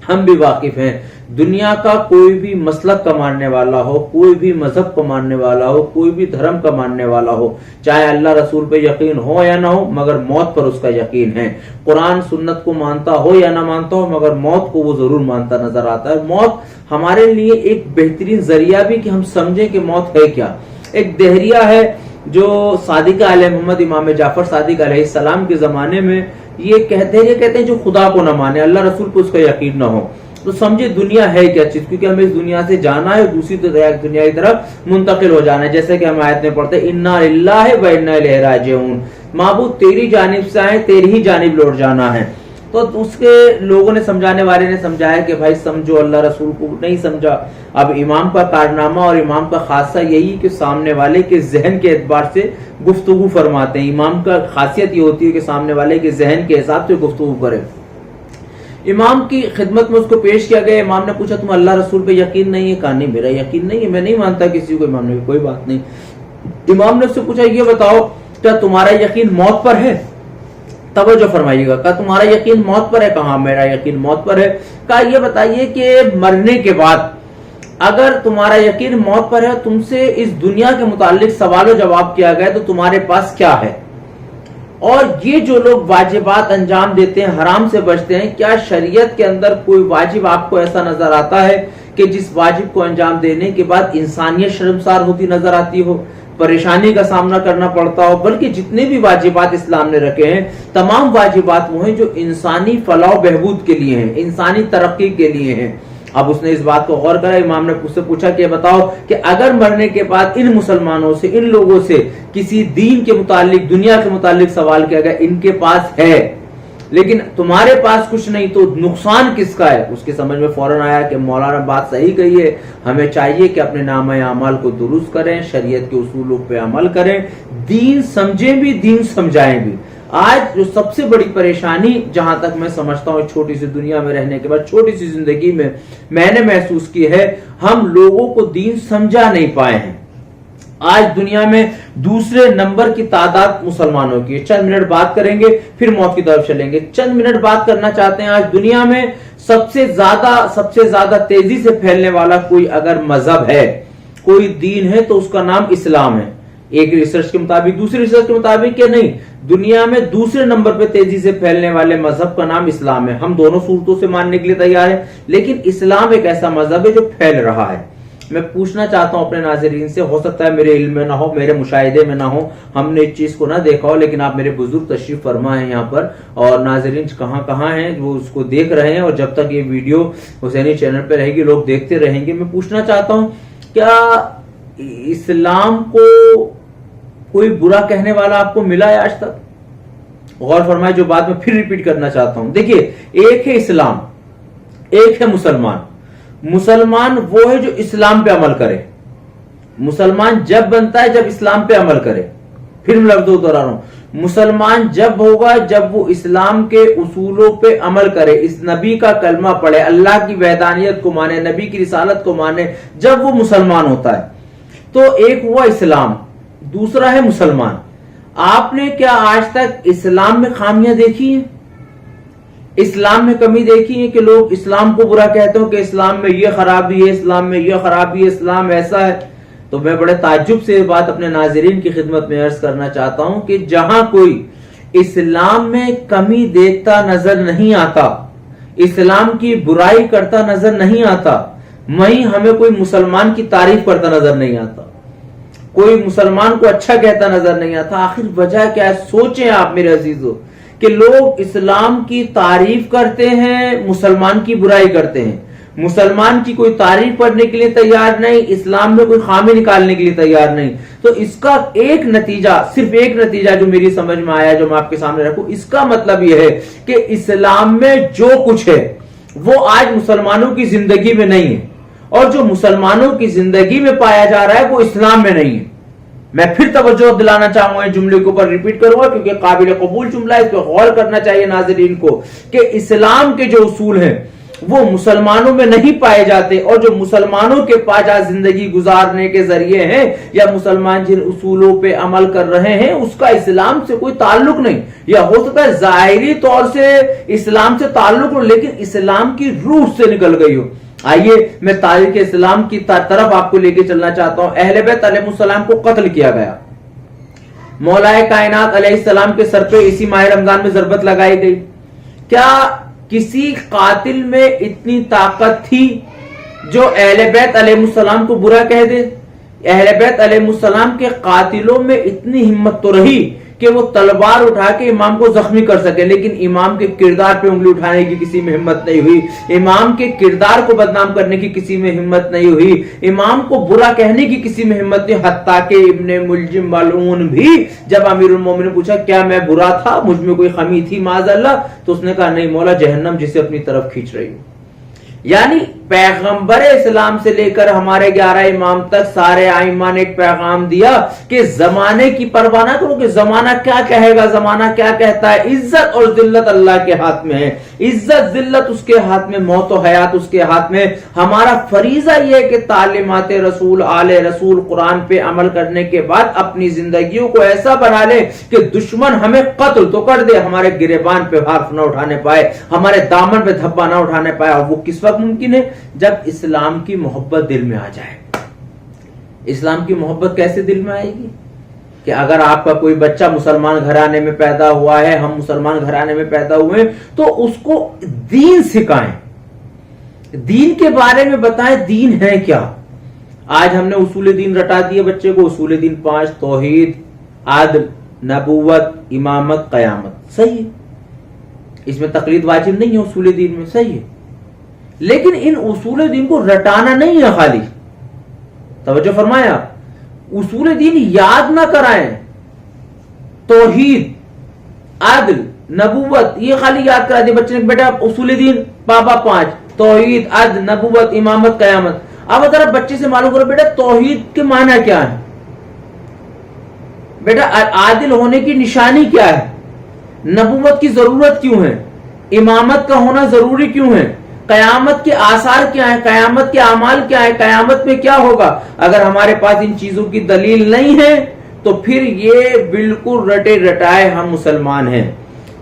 ہم بھی واقف ہیں. دنیا کا کوئی بھی مسلک کا ماننے والا ہو، کوئی بھی مذہب کا ماننے والا ہو، کوئی بھی دھرم کا ماننے والا ہو، چاہے اللہ رسول پہ یقین ہو یا نہ ہو، مگر موت پر اس کا یقین ہے. قرآن سنت کو مانتا ہو یا نہ مانتا ہو، مگر موت کو وہ ضرور مانتا نظر آتا ہے. موت ہمارے لیے ایک بہترین ذریعہ بھی کہ ہم سمجھیں کہ موت ہے کیا. ایک دہریہ ہے جو صادق علیہ محمد امام جعفر صادق علیہ السلام کے زمانے میں یہ کہتے ہیں جو خدا کو نہ مانے، اللہ رسول پہ اس کا یقین نہ ہو، تو سمجھے دنیا ہے کیا چیز، کیونکہ ہمیں اس دنیا سے جانا ہے، دوسری دنیا کی طرف منتقل ہو جانا ہے. جیسے کہ ہم آیت میں پڑھتے ہیں انا للہ و انا الیہ راجعون، معبود تیری جانب سے آئے، تیری ہی جانب لوٹ جانا ہے. تو اس کے لوگوں نے سمجھانے والے نے سمجھایا کہ بھائی سمجھو، اللہ رسول کو نہیں سمجھا. اب امام کا کارنامہ اور امام کا خاصہ یہی کہ سامنے والے کے ذہن کے اعتبار سے گفتگو فرماتے ہیں. امام کا خاصیت یہ ہوتی ہے کہ سامنے والے کے ذہن کے حساب سے گفتگو کرے. امام کی خدمت میں اس کو پیش کیا گیا. امام نے پوچھا تم اللہ رسول پہ یقین نہیں ہے؟ کہا نہیں میرا یقین نہیں ہے، میں نہیں مانتا کسی کو. امام نے کوئی بات نہیں. امام نے اس سے پوچھا یہ بتاؤ کیا تمہارا یقین موت پر ہے؟ توجہ فرمائیے گا. کہا تمہارا یقین موت پر ہے؟ کہا میرا یقین موت پر ہے. کہا یہ بتائیے کہ مرنے کے بعد اگر تمہارا یقین موت پر ہے، تم سے اس دنیا کے متعلق سوال و جواب کیا گیا تو تمہارے پاس کیا ہے؟ اور یہ جو لوگ واجبات انجام دیتے ہیں، حرام سے بچتے ہیں، کیا شریعت کے اندر کوئی واجب آپ کو ایسا نظر آتا ہے کہ جس واجب کو انجام دینے کے بعد انسانیت شرمسار ہوتی نظر آتی ہو، پریشانی کا سامنا کرنا پڑتا ہو؟ بلکہ جتنے بھی واجبات اسلام نے رکھے ہیں، تمام واجبات وہ ہیں جو انسانی فلاح و بہبود کے لیے ہیں، انسانی ترقی کے لیے ہیں. اب اس نے اس بات کو غور کرا. امام نے اس سے پوچھا کہ بتاؤ کہ اگر مرنے کے بعد ان مسلمانوں سے، ان لوگوں سے کسی دین کے متعلق، دنیا کے متعلق سوال کیا گیا، ان کے پاس ہے لیکن تمہارے پاس کچھ نہیں، تو نقصان کس کا ہے؟ اس کے سمجھ میں فوراً آیا کہ مولانا بات صحیح کہی ہے، ہمیں چاہیے کہ اپنے نامہ اعمال کو درست کریں، شریعت کے اصولوں پہ عمل کریں، دین سمجھیں بھی، دین سمجھائیں بھی. آج جو سب سے بڑی پریشانی جہاں تک میں سمجھتا ہوں چھوٹی سی دنیا میں رہنے کے بعد، چھوٹی سی زندگی میں نے محسوس کی ہے، ہم لوگوں کو دین سمجھا نہیں پائے ہیں. آج دنیا میں دوسرے نمبر کی تعداد مسلمانوں کی ہے. چند منٹ بات کریں گے پھر موت کی طرف چلیں گے. چند منٹ بات کرنا چاہتے ہیں. آج دنیا میں سب سے زیادہ تیزی سے پھیلنے والا کوئی اگر مذہب ہے، کوئی دین ہے، تو اس کا نام اسلام ہے. ایک ریسرچ کے مطابق، دوسری ریسرچ کے مطابق کہ نہیں، دنیا میں دوسرے نمبر پہ تیزی سے پھیلنے والے مذہب کا نام اسلام ہے. ہم دونوں صورتوں سے ماننے کے لیے تیار ہیں، لیکن اسلام ایک ایسا مذہب ہے جو پھیل رہا ہے. میں پوچھنا چاہتا ہوں اپنے ناظرین سے، ہو سکتا ہے میرے علم میں نہ ہو، میرے مشاہدے میں نہ ہو، ہم نے اس چیز کو نہ دیکھا ہو، لیکن آپ میرے بزرگ تشریف فرما ہیں یہاں پر، اور ناظرین کہاں ہیں وہ اس کو دیکھ رہے ہیں، اور جب تک یہ ویڈیو حسینی چینل پہ رہے گی لوگ دیکھتے رہیں گے. میں پوچھنا چاہتا ہوں، کیا اسلام کو کوئی برا کہنے والا آپ کو ملا ہے آج تک؟ غور فرمائے جو بات میں پھر ریپیٹ کرنا چاہتا ہوں. دیکھیے، ایک ہے اسلام، ایک ہے مسلمان. مسلمان وہ ہے جو اسلام پہ عمل کرے. مسلمان جب بنتا ہے جب اسلام پہ عمل کرے. پھر میں لفظ دوہرا رہا ہوں، مسلمان جب ہوگا جب وہ اسلام کے اصولوں پہ عمل کرے، اس نبی کا کلمہ پڑھے، اللہ کی وحدانیت کو مانے، نبی کی رسالت کو مانے، جب وہ مسلمان ہوتا ہے. تو ایک ہوا اسلام، دوسرا ہے مسلمان. آپ نے کیا آج تک اسلام میں خامیاں دیکھی ہیں؟ اسلام میں کمی دیکھی ہے کہ لوگ اسلام کو برا کہتے ہو کہ اسلام میں یہ خرابی ہے، اسلام میں یہ خرابی ہے، اسلام ایسا ہے؟ تو میں بڑے تعجب سے یہ بات اپنے ناظرین کی خدمت میں عرض کرنا چاہتا ہوں کہ جہاں کوئی اسلام میں کمی دیکھتا نظر نہیں آتا، اسلام کی برائی کرتا نظر نہیں آتا، وہیں ہمیں کوئی مسلمان کی تعریف کرتا نظر نہیں آتا، کوئی مسلمان کو اچھا کہتا نظر نہیں آتا. آخر وجہ کیا ہے؟ سوچیں آپ میرے عزیزو کہ لوگ اسلام کی تعریف کرتے ہیں، مسلمان کی برائی کرتے ہیں. مسلمان کی کوئی تعریف کرنے کے لیے تیار نہیں، اسلام میں کوئی خامی نکالنے کے لیے تیار نہیں. تو اس کا ایک نتیجہ، صرف ایک نتیجہ جو میری سمجھ میں آیا، جو میں آپ کے سامنے رکھوں، اس کا مطلب یہ ہے کہ اسلام میں جو کچھ ہے وہ آج مسلمانوں کی زندگی میں نہیں ہے، اور جو مسلمانوں کی زندگی میں پایا جا رہا ہے وہ اسلام میں نہیں ہے. میں پھر توجہ دلانا چاہوں گا، جملے کے اوپر ریپیٹ کروں گا کیونکہ قابل قبول جملہ ہے، اس پہ غور کرنا چاہیے ناظرین کو کہ اسلام کے جو اصول ہیں وہ مسلمانوں میں نہیں پائے جاتے، اور جو مسلمانوں کے پاس زندگی گزارنے کے ذریعے ہیں یا مسلمان جن اصولوں پہ عمل کر رہے ہیں اس کا اسلام سے کوئی تعلق نہیں، یا ہو سکتا ہے ظاہری طور سے اسلام سے تعلق ہو لیکن اسلام کی روح سے نکل گئی ہو. آئیے میں تاریخ اسلام کی طرف آپ کو لے کے چلنا چاہتا ہوں. اہل بیت علیہ السلام کو قتل کیا گیا، مولا کائنات علیہ السلام کے سر پہ اسی ماہ رمضان میں ضربت لگائی گئی. کیا کسی قاتل میں اتنی طاقت تھی جو اہل بیت علیہ السلام کو برا کہہ دے؟ اہل بیت علیہ السلام کے قاتلوں میں اتنی ہمت تو رہی کہ وہ تلوار اٹھا کے امام کو زخمی کر سکے، لیکن امام کے کردار پہ انگلی اٹھانے کی کسی میں ہمت نہیں ہوئی، امام کے کردار کو بدنام کرنے کی کسی میں ہمت نہیں ہوئی، امام کو برا کہنے کی کسی میں ہمت نہیں. حتیٰ کہ ابن ملجم ملعون بھی جب امیر المومنین نے پوچھا کیا میں برا تھا، مجھ میں کوئی خمی تھی معاذ اللہ، تو اس نے کہا نہیں مولا، جہنم جسے اپنی طرف کھینچ رہی ہوں. یعنی پیغمبر اسلام سے لے کر ہمارے 11 امام تک سارے ائمہ نے ایک پیغام دیا کہ زمانے کی پرواہ نہ کرو کہ زمانہ کیا کہے گا، زمانہ کیا کہتا ہے. عزت اور ذلت اللہ کے ہاتھ میں ہے، عزت ذلت اس کے ہاتھ میں، موت و حیات اس کے ہاتھ میں. ہمارا فریضہ یہ ہے کہ تعلیمات رسول، آل رسول، قرآن پہ عمل کرنے کے بعد اپنی زندگیوں کو ایسا بنا لے کہ دشمن ہمیں قتل تو کر دے، ہمارے گریبان پہ حرف نہ اٹھانے پائے، ہمارے دامن پہ دھبا نہ اٹھانے پائے. اور وہ کس وقت ممکن ہے؟ جب اسلام کی محبت دل میں آ جائے. اسلام کی محبت کیسے دل میں آئے گی؟ کہ اگر آپ کا کوئی بچہ مسلمان گھرانے میں پیدا ہوا ہے، ہم مسلمان گھرانے میں پیدا ہوئے، تو اس کو دین سکھائیں، دین کے بارے میں بتائیں دین ہے کیا. آج ہم نے اصول دین رٹا دیے بچے کو، اصول دین 5: توحید، عدل، نبوت، امامت، قیامت. صحیح ہے، اس میں تقلید واجب نہیں ہے اصول دین میں، صحیح ہے، لیکن ان اصول دین کو رٹانا نہیں ہے خالی. توجہ فرمایا، اصول دین یاد نہ کرائیں. توحید، عدل، نبوت یہ خالی یاد کرا دیں بچے نے، بیٹا اصول دین بابا 5: توحید، عدل، نبوت، امامت، قیامت. اب ذرا بچے سے معلوم کرو بیٹا توحید کے معنی کیا ہے، بیٹا عادل ہونے کی نشانی کیا ہے، نبوت کی ضرورت کیوں ہے، امامت کا ہونا ضروری کیوں ہے، قیامت کے آثار کیا ہیں, قیامت کے اعمال کیا ہیں, قیامت میں کیا ہوگا. اگر ہمارے پاس ان چیزوں کی دلیل نہیں ہے تو پھر یہ بالکل رٹے رٹائے ہم مسلمان ہیں.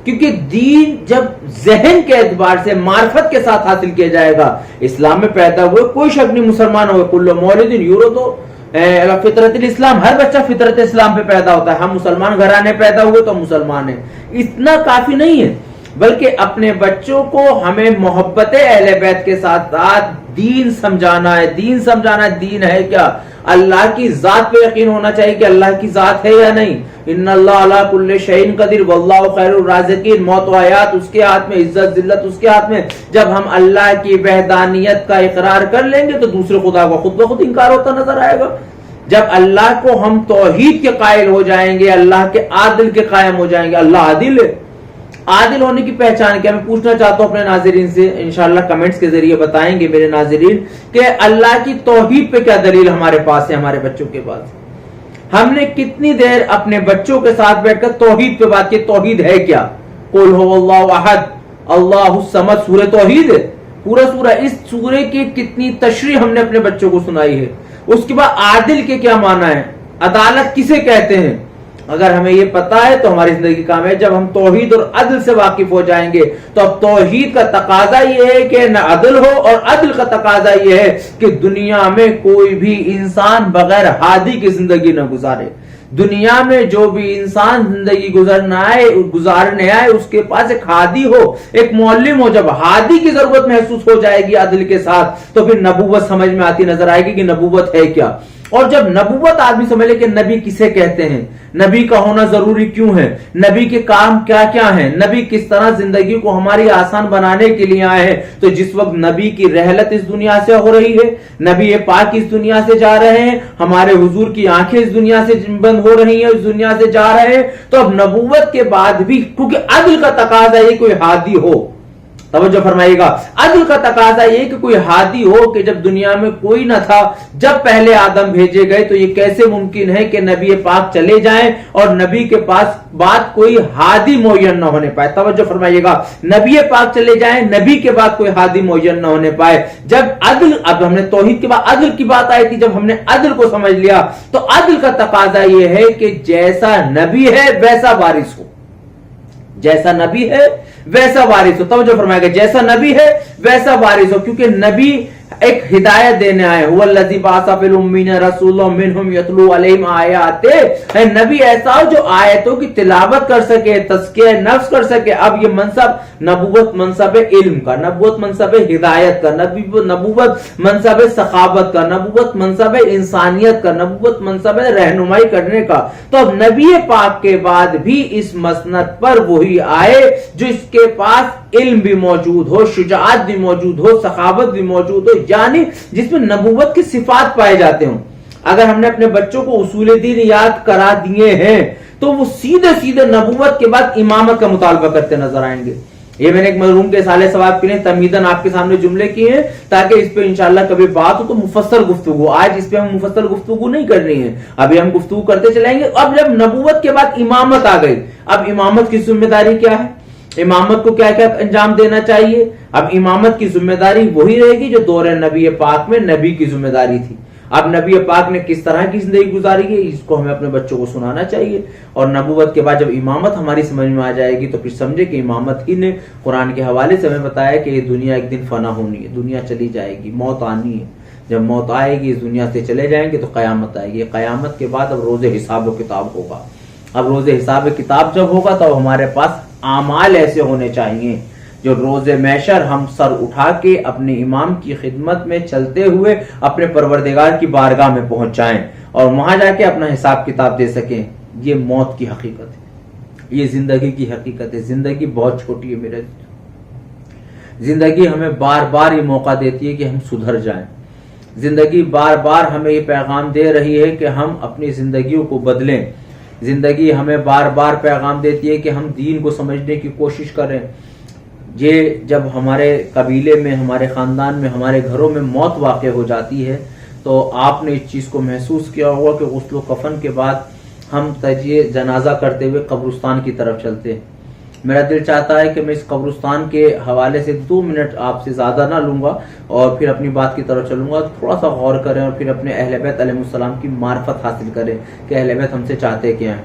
کیونکہ دین جب ذہن کے اعتبار سے معرفت کے ساتھ حاصل کیا جائے گا, اسلام میں پیدا ہوئے کوئی شک نہیں مسلمان ہوئے, کل مولد یولد فطرت الاسلام, ہر بچہ فطرت اسلام پہ پیدا ہوتا ہے. ہم مسلمان گھرانے پیدا ہوئے تو مسلمان ہیں. اتنا کافی نہیں ہے, بلکہ اپنے بچوں کو ہمیں محبت اہل بیت کے ساتھ ساتھ دین سمجھانا ہے. دین سمجھانا ہے, دین ہے کیا, اللہ کی ذات پہ یقین ہونا چاہیے کہ اللہ کی ذات ہے یا نہیں. ان اللہ علی کل شیء قدیر واللہ خیر الرازقین, موت و حیات اس کے ہاتھ میں, عزت ذلت اس کے ہاتھ میں. جب ہم اللہ کی وحدانیت کا اقرار کر لیں گے تو دوسرے خدا کو خود بخود انکار ہوتا نظر آئے گا. جب اللہ کو ہم توحید کے قائل ہو جائیں گے, اللہ کے عادل کے قائم ہو جائیں گے. اللہ عادل ہے, عادل ہونے کی پہچان کیا. میں پوچھنا چاہتا ہوں اپنے ناظرین سے, انشاءاللہ کمنٹس کے ذریعے بتائیں گے میرے ناظرین کہ اللہ کی توحید پہ کیا دلیل ہمارے پاس ہے, ہمارے بچوں کے پاس. ہم نے کتنی دیر اپنے بچوں کے ساتھ بیٹھ کر توحید پہ بات کی. توحید ہے کیا, قل هو اللہ احد اللہ الصمد, سورہ توحید ہے پورا سورہ. اس سورے کی کتنی تشریح ہم نے اپنے بچوں کو سنائی ہے. اس کے بعد عادل کے کیا معنی ہے, عدالت کسے کہتے ہیں. اگر ہمیں یہ پتا ہے تو ہماری زندگی کام ہے. جب ہم توحید اور عدل سے واقف ہو جائیں گے تو اب توحید کا تقاضا یہ ہے کہ نہ عدل ہو, اور عدل کا تقاضا یہ ہے کہ دنیا میں کوئی بھی انسان بغیر ہادی کی زندگی نہ گزارے. دنیا میں جو بھی انسان زندگی گزارنے آئے اس کے پاس ایک ہادی ہو, ایک معلم ہو. جب ہادی کی ضرورت محسوس ہو جائے گی عدل کے ساتھ تو پھر نبوت سمجھ میں آتی نظر آئے گی کہ نبوت ہے کیا. اور جب نبوت آدمی سمجھ لے کہ نبی کسے کہتے ہیں, نبی کا ہونا ضروری کیوں ہے, نبی کے کام کیا کیا ہیں, نبی کس طرح زندگی کو ہماری آسان بنانے کے لیے آئے ہیں, تو جس وقت نبی کی رحلت اس دنیا سے ہو رہی ہے, نبی پاک اس دنیا سے جا رہے ہیں, ہمارے حضور کی آنکھیں اس دنیا سے بند ہو رہی ہیں, اس دنیا سے جا رہے ہیں, تو اب نبوت کے بعد بھی کیونکہ عدل کا تقاضا یہ کوئی ہادی ہو, توجہ فرمائیے گا, عدل کا تقاضا یہ کہ کوئی ہادی ہو. کہ جب دنیا میں کوئی نہ تھا, جب پہلے آدم بھیجے گئے تو یہ کیسے ممکن ہے کہ نبی پاک چلے جائیں اور نبی کے پاس بعد کوئی ہادی معین نہ ہونے پائے. توجہ فرمائیے گا, نبی پاک چلے جائیں, نبی کے بعد کوئی ہادی معین نہ ہونے پائے. جب عدل, اب ہم نے توحید کے بعد عدل کی بات آئی تھی, جب ہم نے عدل کو سمجھ لیا تو عدل کا تقاضا یہ ہے کہ جیسا نبی ہے ویسا وارث ہو, جیسا نبی ہے ویسا وارث ہو. توجہ فرمائے گا, جیسا نبی ہے ویسا وارث ہو, کیونکہ نبی ایک ہدایت دینے آئے. هو الذی بعث فی الامین رسولا منہم یتلو علیہم آیاتہ, نبی ایسا ہو جو آیتوں کی تلاوت کر سکے, تزکیہ نفس کر سکے. اب یہ منصب نبوت منصب علم کا, نبوت منصب ہدایت کا, نبوت منصب سخاوت کا, نبوت منصب انسانیت کا, نبوت منصب رہنمائی کرنے کا. تو اب نبی پاک کے بعد بھی اس مسند پر وہی آئے جو اس کے پاس علم بھی موجود ہو, شجاعت بھی موجود ہو, سخاوت بھی موجود ہو, یعنی جس میں نبوت کی صفات پائے جاتے ہوں. اگر ہم نے اپنے بچوں کو اصول دین یاد کرا دیے ہیں تو وہ سیدھے سیدھے نبوت کے بعد امامت کا مطالبہ کرتے نظر آئیں گے. یہ میں نے ایک مرحوم کے سالے ثواب کے لیے تمیدن آپ کے سامنے جملے کیے ہیں تاکہ اس پہ انشاءاللہ کبھی بات ہو تو مفصل گفتگو. آج اس پہ ہم مفصل گفتگو نہیں کرنی ہے, ابھی ہم گفتگو کرتے چلیں گے. اب جب نبوت کے بعد امامت آ گئی, اب امامت کی ذمہ داری کیا ہے, امامت کو کیا کیا انجام دینا چاہیے. اب امامت کی ذمہ داری وہی رہے گی جو دور نبی پاک میں نبی کی ذمہ داری تھی. اب نبی پاک نے کس طرح کی زندگی گزاری ہے اس کو ہمیں اپنے بچوں کو سنانا چاہیے. اور نبوت کے بعد جب امامت ہماری سمجھ میں آ جائے گی تو پھر سمجھے کہ امامت ہی نے قرآن کے حوالے سے ہمیں بتایا کہ یہ دنیا ایک دن فنا ہونی ہے, دنیا چلی جائے گی, موت آنی ہے. جب موت آئے گی اس دنیا سے چلے جائیں گے تو قیامت آئے گی. قیامت کے بعد اب روز حساب و کتاب ہوگا. اب روز حساب و کتاب جب ہوگا تو ہمارے پاس اعمال ایسے ہونے چاہیے جو روز محشر ہم سر اٹھا کے اپنے امام کی خدمت میں چلتے ہوئے اپنے پروردگار کی بارگاہ میں پہنچ جائیں اور وہاں جا کے اپنا حساب کتاب دے سکیں. یہ موت کی حقیقت ہے, یہ زندگی کی حقیقت ہے. زندگی بہت چھوٹی ہے میرے, زندگی ہمیں بار بار یہ موقع دیتی ہے کہ ہم سدھر جائیں. زندگی بار بار ہمیں یہ پیغام دے رہی ہے کہ ہم اپنی زندگیوں کو بدلیں. زندگی ہمیں بار بار پیغام دیتی ہے کہ ہم دین کو سمجھنے کی کوشش کریں. یہ جب ہمارے قبیلے میں, ہمارے خاندان میں, ہمارے گھروں میں موت واقع ہو جاتی ہے تو آپ نے اس چیز کو محسوس کیا ہوگا کہ غسل و کفن کے بعد ہم تجزیہ جنازہ کرتے ہوئے قبرستان کی طرف چلتے ہیں. میرا دل چاہتا ہے کہ میں اس قبرستان کے حوالے سے 2 منٹ آپ سے زیادہ نہ لوں گا اور پھر اپنی بات کی طرف چلوں گا. تھوڑا سا غور کریں اور پھر اپنے اہل بیت علیہ السلام کی معرفت حاصل کریں کہ اہل بیت ہم سے چاہتے کیا ہیں.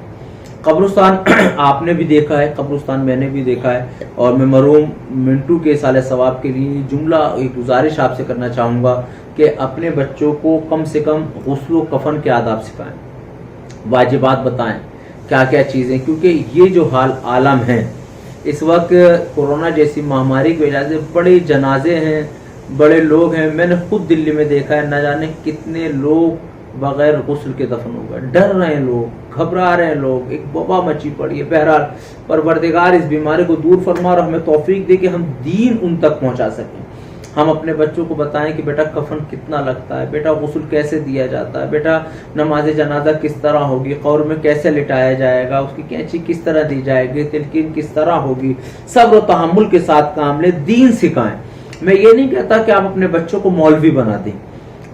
قبرستان آپ نے بھی دیکھا ہے, قبرستان میں نے بھی دیکھا ہے, اور میں مرحوم منٹو کے سال ثواب کے لیے جملہ ایک گزارش آپ سے کرنا چاہوں گا کہ اپنے بچوں کو کم سے کم غسل و کفن کے آداب سکھائیں, واجبات بتائیں کیا کیا چیزیں, کیونکہ یہ جو حال عالم ہے اس وقت کورونا جیسی مہاماری کی وجہ سے بڑے جنازے ہیں, بڑے لوگ ہیں. میں نے خود دلی میں دیکھا ہے, نہ جانے کتنے لوگ بغیر غسل کے دفن ہو گئے. ڈر رہے ہیں لوگ, گھبرا رہے ہیں لوگ, ایک وبا مچی پڑی ہے. بہرحال پروردگار اس بیماری کو دور فرما اور ہمیں توفیق دے کہ ہم دین ان تک پہنچا سکیں. ہم اپنے بچوں کو بتائیں کہ بیٹا کفن کتنا لگتا ہے, بیٹا غسل کیسے دیا جاتا ہے, بیٹا نماز جنازہ کس طرح ہوگی, قبر میں کیسے لٹایا جائے گا, اس کی کینچی کس طرح دی جائے گی, تلقین کس طرح ہوگی. صبر و تحمل کے ساتھ کام لیں, دین سکھائیں. میں یہ نہیں کہتا کہ آپ اپنے بچوں کو مولوی بنا دیں,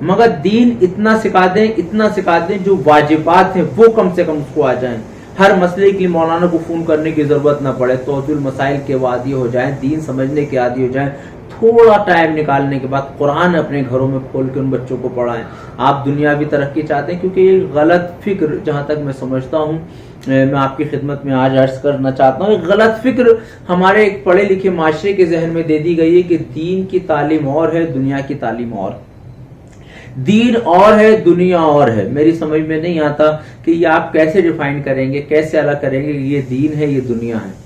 مگر دین اتنا سکھا دیں جو واجبات ہیں وہ کم سے کم اس کو آ جائیں. ہر مسئلے کے لیے مولانا کو فون کرنے کی ضرورت نہ پڑے, توجہ المسائل کے عادی ہو جائیں, دین سمجھنے کے عادی ہو جائیں. تھوڑا ٹائم نکالنے کے بعد قرآن اپنے گھروں میں کھول کے ان بچوں کو پڑھائیں. آپ دنیاوی ترقی چاہتے ہیں, کیونکہ یہ غلط فکر, جہاں تک میں سمجھتا ہوں, میں آپ کی خدمت میں آج عرض کرنا چاہتا ہوں, ایک غلط فکر ہمارے ایک پڑھے لکھے معاشرے کے ذہن میں دے دی گئی ہے کہ دین کی تعلیم اور ہے, دنیا کی تعلیم اور. دین اور ہے, دنیا اور ہے. میری سمجھ میں نہیں آتا کہ یہ آپ کیسے ڈیفائن کریں گے, کیسے الگ کریں گے کہ یہ دین ہے, یہ دنیا ہے.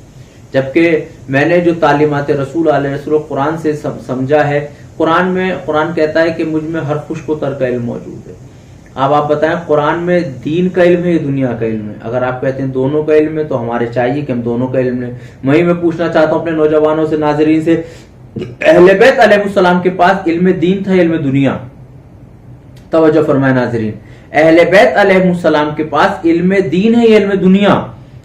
جبکہ میں نے جو تعلیمات رسول علیہ رسول قرآن سے سمجھا ہے, قرآن کہتا ہے کہ مجھ میں ہر خشک و تر کا علم موجود ہے. اب آپ بتائیں قرآن میں دین کا علم ہے یا دنیا کا علم ہے؟ اگر آپ کہتے ہیں دونوں کا علم ہے تو ہمارے چاہیے کہ ہم دونوں کا علم لیں. میں پوچھنا چاہتا ہوں اپنے نوجوانوں سے, ناظرین سے, اہل بیت علیہ السلام کے پاس علم دین تھا, علم دنیا؟ توجہ فرمائے ناظرین, اہل بیت علیہ السلام کے پاس علم دین ہے یا علم دنیا؟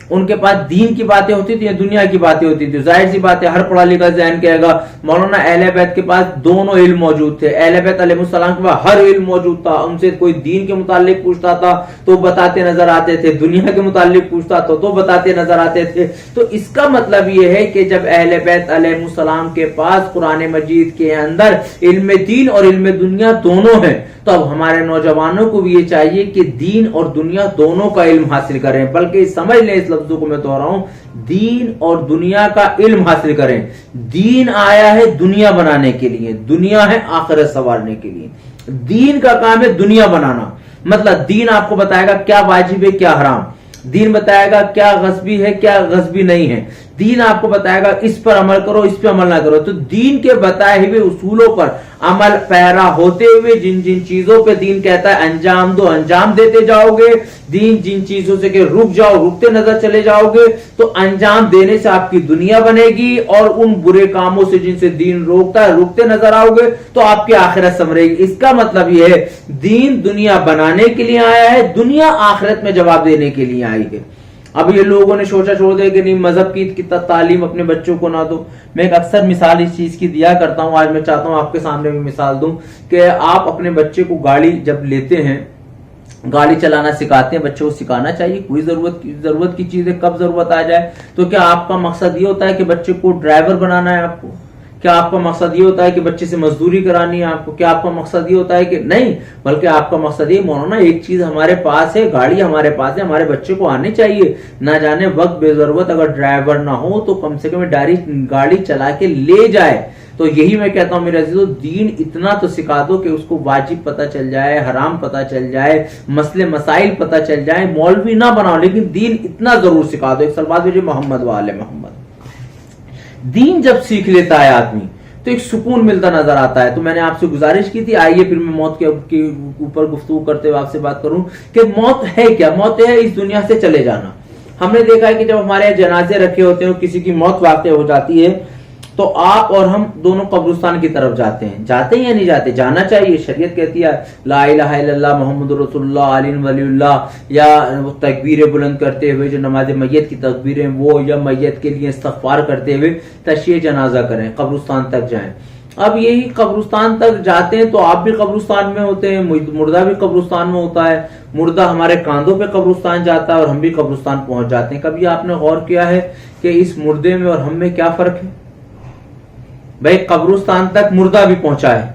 ان کے پاس دین کی باتیں ہوتی تھی یا دنیا کی باتیں ہوتی تھی؟ ظاہر سی بات ہے, ہر پڑھا لکھا ذہن کہے گا مولانا اہل بیت کے پاس دونوں علم موجود تھے. اہل بیت علیہ السلام کے پاس ہر علم موجود تھا. ان سے کوئی دین کے متعلق پوچھتا تھا تو بتاتے نظر آتے تھے, دنیا کے متعلق پوچھتا تھا تو بتاتے نظر آتے تھے. تو اس کا مطلب یہ ہے کہ جب اہل بیت علیہ السلام کے پاس قرآن مجید کے اندر علم دین اور علم دنیا دونوں ہیں, تو اب ہمارے نوجوانوں کو بھی یہ چاہیے کہ دین اور دنیا دونوں کا علم حاصل کریں. بلکہ سمجھ لیں, اس لفظوں کو میں دوہراؤں, دین اور دنیا کا علم حاصل کریں. دین آیا ہے دنیا بنانے کے لیے, دنیا ہے آخرت سنوارنے کے لیے. دین کا کام ہے دنیا بنانا. مطلب دین آپ کو بتائے گا کیا واجب ہے کیا حرام, دین بتائے گا کیا غصبی ہے کیا غصبی نہیں ہے, دین آپ کو بتائے گا اس پر عمل کرو اس پہ عمل نہ کرو. تو دین کے بتائے ہوئے اصولوں پر عمل پیرا ہوتے ہوئے جن جن چیزوں پہ دین کہتا ہے انجام دو, انجام دیتے جاؤ گے. دین جن چیزوں سے کہ رک جاؤ, رکتے نظر چلے جاؤ گے, تو انجام دینے سے آپ کی دنیا بنے گی, اور ان برے کاموں سے جن سے دین روکتا ہے رکتے نظر آؤ گے تو آپ کی آخرت سنورے گی. اس کا مطلب یہ ہے دین دنیا بنانے کے لیے آیا ہے, دنیا آخرت میں جواب دینے کے لیے آئی ہے. اب یہ لوگوں نے سوچا چھوڑ دے کہ نہیں مذہب کی تعلیم اپنے بچوں کو نہ دو. میں ایک اکثر مثال اس چیز کی دیا کرتا ہوں, آج میں چاہتا ہوں آپ کے سامنے بھی مثال دوں کہ آپ اپنے بچے کو گاڑی جب لیتے ہیں, گاڑی چلانا سکھاتے ہیں, بچے کو سکھانا چاہیے. کوئی ضرورت کی چیز ہے, کب ضرورت آ جائے. تو کیا آپ کا مقصد یہ ہوتا ہے کہ بچے کو ڈرائیور بنانا ہے آپ کو؟ کیا آپ کا مقصد یہ ہوتا ہے کہ بچے سے مزدوری کرانی ہے آپ کو؟ کیا آپ کا مقصد یہ ہوتا ہے کہ نہیں, بلکہ آپ کا مقصد یہ مولانا ایک چیز ہمارے پاس ہے, گاڑی ہمارے پاس ہے, ہمارے بچے کو آنے چاہیے. نہ جانے وقت بے ضرورت اگر ڈرائیور نہ ہو تو کم سے کم گاڑی چلا کے لے جائے. تو یہی میں کہتا ہوں میرے عزیزو, دین اتنا تو سکھا دو کہ اس کو واجب پتہ چل جائے, حرام پتہ چل جائے, مسئلے مسائل پتہ چل جائے. مولوی نہ بناؤ لیکن دین اتنا ضرور سکھا دو. ایک سلوات بھیجیے محمد وآل محمد. دین جب سیکھ لیتا ہے آدمی تو ایک سکون ملتا نظر آتا ہے. تو میں نے آپ سے گزارش کی تھی, آئیے پھر میں موت کے اوپر گفتگو کرتے ہوئے آپ سے بات کروں کہ موت ہے کیا. موت ہے اس دنیا سے چلے جانا. ہم نے دیکھا ہے کہ جب ہمارے جنازے رکھے ہوتے ہیں, کسی کی موت واقع ہو جاتی ہے, تو آپ اور ہم دونوں قبرستان کی طرف جاتے ہیں یا نہیں جاتے؟ جانا چاہیے. شریعت کہتی ہے لا الہ الا اللہ محمد رسول اللہ علی ولی اللہ, یا تکبیر بلند کرتے ہوئے جو نماز میت کی تکبیریں وہ, یا میت کے لیے استغفار کرتے ہوئے تشییع جنازہ کریں, قبرستان تک جائیں. اب یہی قبرستان تک جاتے ہیں تو آپ بھی قبرستان میں ہوتے ہیں، مردہ بھی قبرستان میں ہوتا ہے، مردہ ہمارے کاندھوں پہ قبرستان جاتا ہے اور ہم بھی قبرستان پہنچ جاتے ہیں۔ کبھی آپ نے غور کیا ہے کہ اس مردے میں اور ہم میں کیا فرق ہے؟ بھائی قبرستان تک مردہ بھی پہنچا ہے